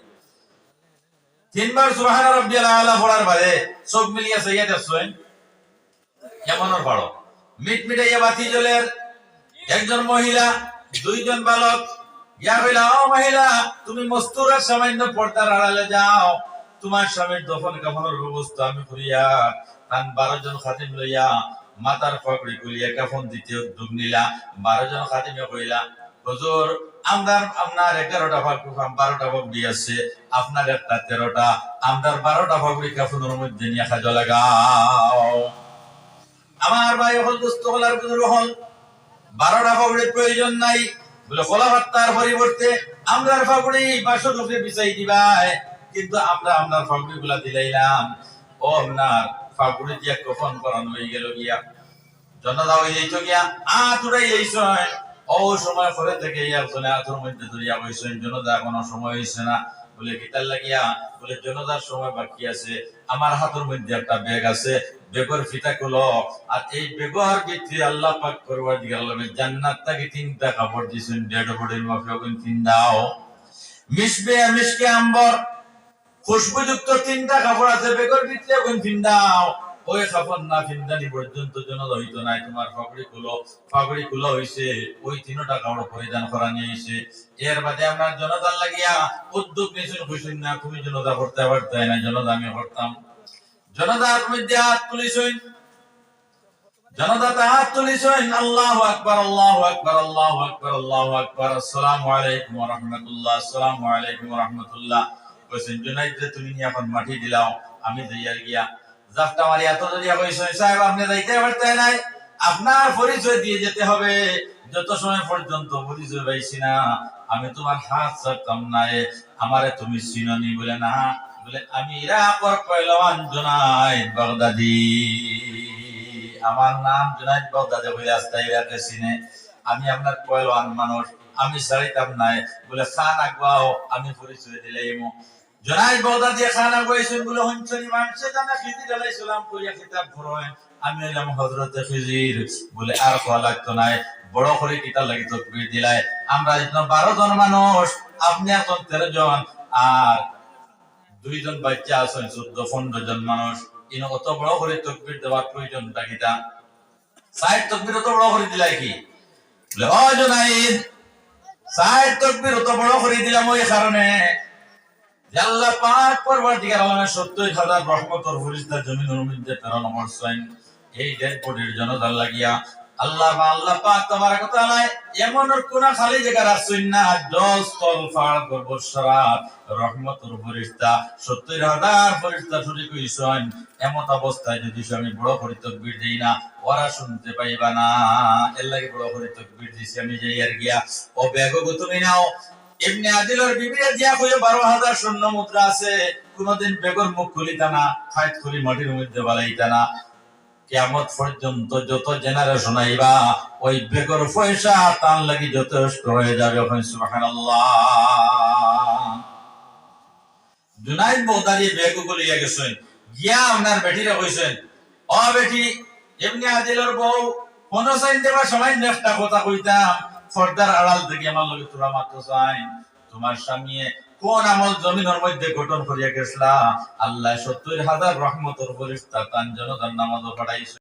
৩ বার সুবহান রাব্বিয়াল আ'লা পড়ার বাদে চোখ মিলিয়া চাইয়া দেখছেন এমন ফাড়ো মিটমিটাইয়া বাতি জ্বলের একজন মহিলা ২ জন বালক ইয়া কইলা, ও মহিলা তুমি মস্তুরার সামান্য পর্দার আড়ালে যাও, তোমার স্বামীর দফন কাফনের ব্যবস্থা আমি করিয়া। কারণ ১২ জন খাদিম লইয়া মাথার পাগড়ি খুলিয়া কাফন দিতে উদ্যোগ নিলা। ১২ জন খাদিমে কইলা, হুজুর আপনার ১১টা পাগড়ি ১২টা পাগড়ি আছে, আপনার একটা ১৩টা, আমরা ১২টা পাগড়ি কাফনের মধ্যে নিয়ে কাজে লাগাও। আমার ভাই হল দোস্ত হলার বুজুর্গ হল ১২টা পাগড়ির প্রয়োজন নাই, বলে কলাপাত্তার পরিবর্তে আমরার ফাগুড়ি বাসর উপরে বিছাই দিবাই, কিন্তু আমরা আপনার ফাগুড়ি গুলা দিলাইলাম। ও আপনার ফাগুড়ি দিয়া কখন করানো হয়ে গেল গিয়া জনতা হয়ে যাইতো গিয়া আতুরাই যাইছেন। ও সময় করে থেকে একজনে আতুর মধ্যে ধরিয়া বইছেন, জনতা কোনো সময় হয়েছে না। বলে কিতার লাগিয়া? বলে জনতার সময় বাকি আছে, আমার হাতের মধ্যে একটা ব্যাগ আছে, বেগর ফিতা খুলো, আর এই বেগর ভিতরে আল্লাহ পাক পরওয়ারদিগার জান্নাত থেকে 3টা কাপড় দিয়েছেন, ডেড বডির মাফিয়া কোন 3 দাও, মিশকে আম্বর খুশবুযুক্ত 3টা কাপড় আছে, বেগর ভিতরে কোন 3 দাও। ওই কাপড় না ফিন্দানি পর্যন্ত জনতা হইতো না। তোমার পাগড়ি খুলো হইছে, ওই 3টা কাপড় পরিধান করা নিয়েছে। এর বাদে আপনার জনতার লাগিয়া উদ্যোগ নিয়েছেন, খুশি না তুমি জনতা করতে পারতে না, জনতা আমি করতাম। জনতার মধ্যে হাত তুলিছেন, জনতা হাত তুলিছেন, আল্লাহু আকবার, আল্লাহু আকবার, আল্লাহু আকবার, আল্লাহু আকবার, আসসালামু আলাইকুম ওয়া রাহমাতুল্লাহ, আসসালামু আলাইকুম ওয়া রাহমাতুল্লাহ। কইছেন জুনাইদ যে তুমি এখন মাটি দিলাও, আমি যাইয়ার গিয়া জাফটা মারি এত দিয়া কইছেন, সাহেব আপনি যাইতে পারতে নাই, আপনার পরিচয় দিয়ে যেতে হবে। যত সময় পর্যন্ত পরিচয় পাইছি না আমি তোমার হাত ছাড়তাম না। আমারে তুমি চিননি? বলে না। বলে আমি ইরাকের পহলওয়ান জুনাইদ বাগদাদি, আমার নাম জুনাইদ বাগদাদি বলে আস্তা ইরাকে চিনে, আমি আপনার পহলওয়ান মানুষ, আমি ছাড়িতাম নাই। বলে খান আগুয়াও, আমি পরিচয় দিলাম। জুনাইদ বাগদাদি খান আগুয়াইছেন, বলে হঞ্চনি মানুষে জানা খিজির আলাইহিস সালাম কইয়া কিতাব পড়েন, আমি হইলাম হযরত খিজির। বলে আর কোয়া লাগতো নাই, বড় করে কিতা লাগি তাকবীর দিলাই আমরা 12 জন মানুষ আপনি এখন 13 জন আর দুইজন বাচ্চা আছেন 14-15 জন মানুষ ইনো কত বড় করে তাকবীর দেওয়ার প্রয়োজনটা কিটা সাইড তাকবীর তো বড় করে দিলাই কি বলে ও জুনাইদ সাইড তাকবীর তো বড় করে দিলাম ওই কারণে যে আল্লাহ পাক পরবর্তীকার আলামের 70,000 রহমতের ফেরেশতা জমিনের মধ্যে প্রেরণ করছেন এই ডেড বডির জনতার লাগিয়া আল্লাহ পাক তাবারক ওয়া তাআলা এমন কোন খালি জায়গা রাখছেন না জল স্থল ফাড় গর্বসরাত রহমতের ফেরেশতা 70,000 ফেরেশতা শরীক হইছেন এমন অবস্থায় যদি আমি বড় করে তাকবীর দেই না ওরা শুনতে পাইবা না এর লাগি বড় করে তাকবীর দিছি আমি যাই আর গিয়া ও বেগো তুমি নাও ইবনে আদিলের বিবিরা দিয়া কইও 12,000 স্বর্ণ মুদ্রা আছে কোনদিন বেগর মুখ খুলিতা না ফাইট করি মাটির মধ্যে বালাইতা না কিয়ামত পর্যন্ত যত জেনারেশন আইবা ওই বেগর পয়সা তার লাগি যথেষ্ট হয়ে যাবে সুবহানাল্লাহ জুনাইদ বগদাদি বেগু গলিয়া গেছেন গিয়া আপনার বেটিরা কইছেন ও বেটি ইবনে আদিলের বউ 15 সাইন দেবা সময় একটা কথা কইতাম ফর্দার আড়াল থেকে আমার লগে তোরা মাত্র চাই তোমার স্বামী কোন আমল জমিনের মধ্যে গঠন করিয়া গেছলা আল্লাহ 70,000 রহমতের ফেরেশতা তার জন্য তার নামাজও পড়াইছে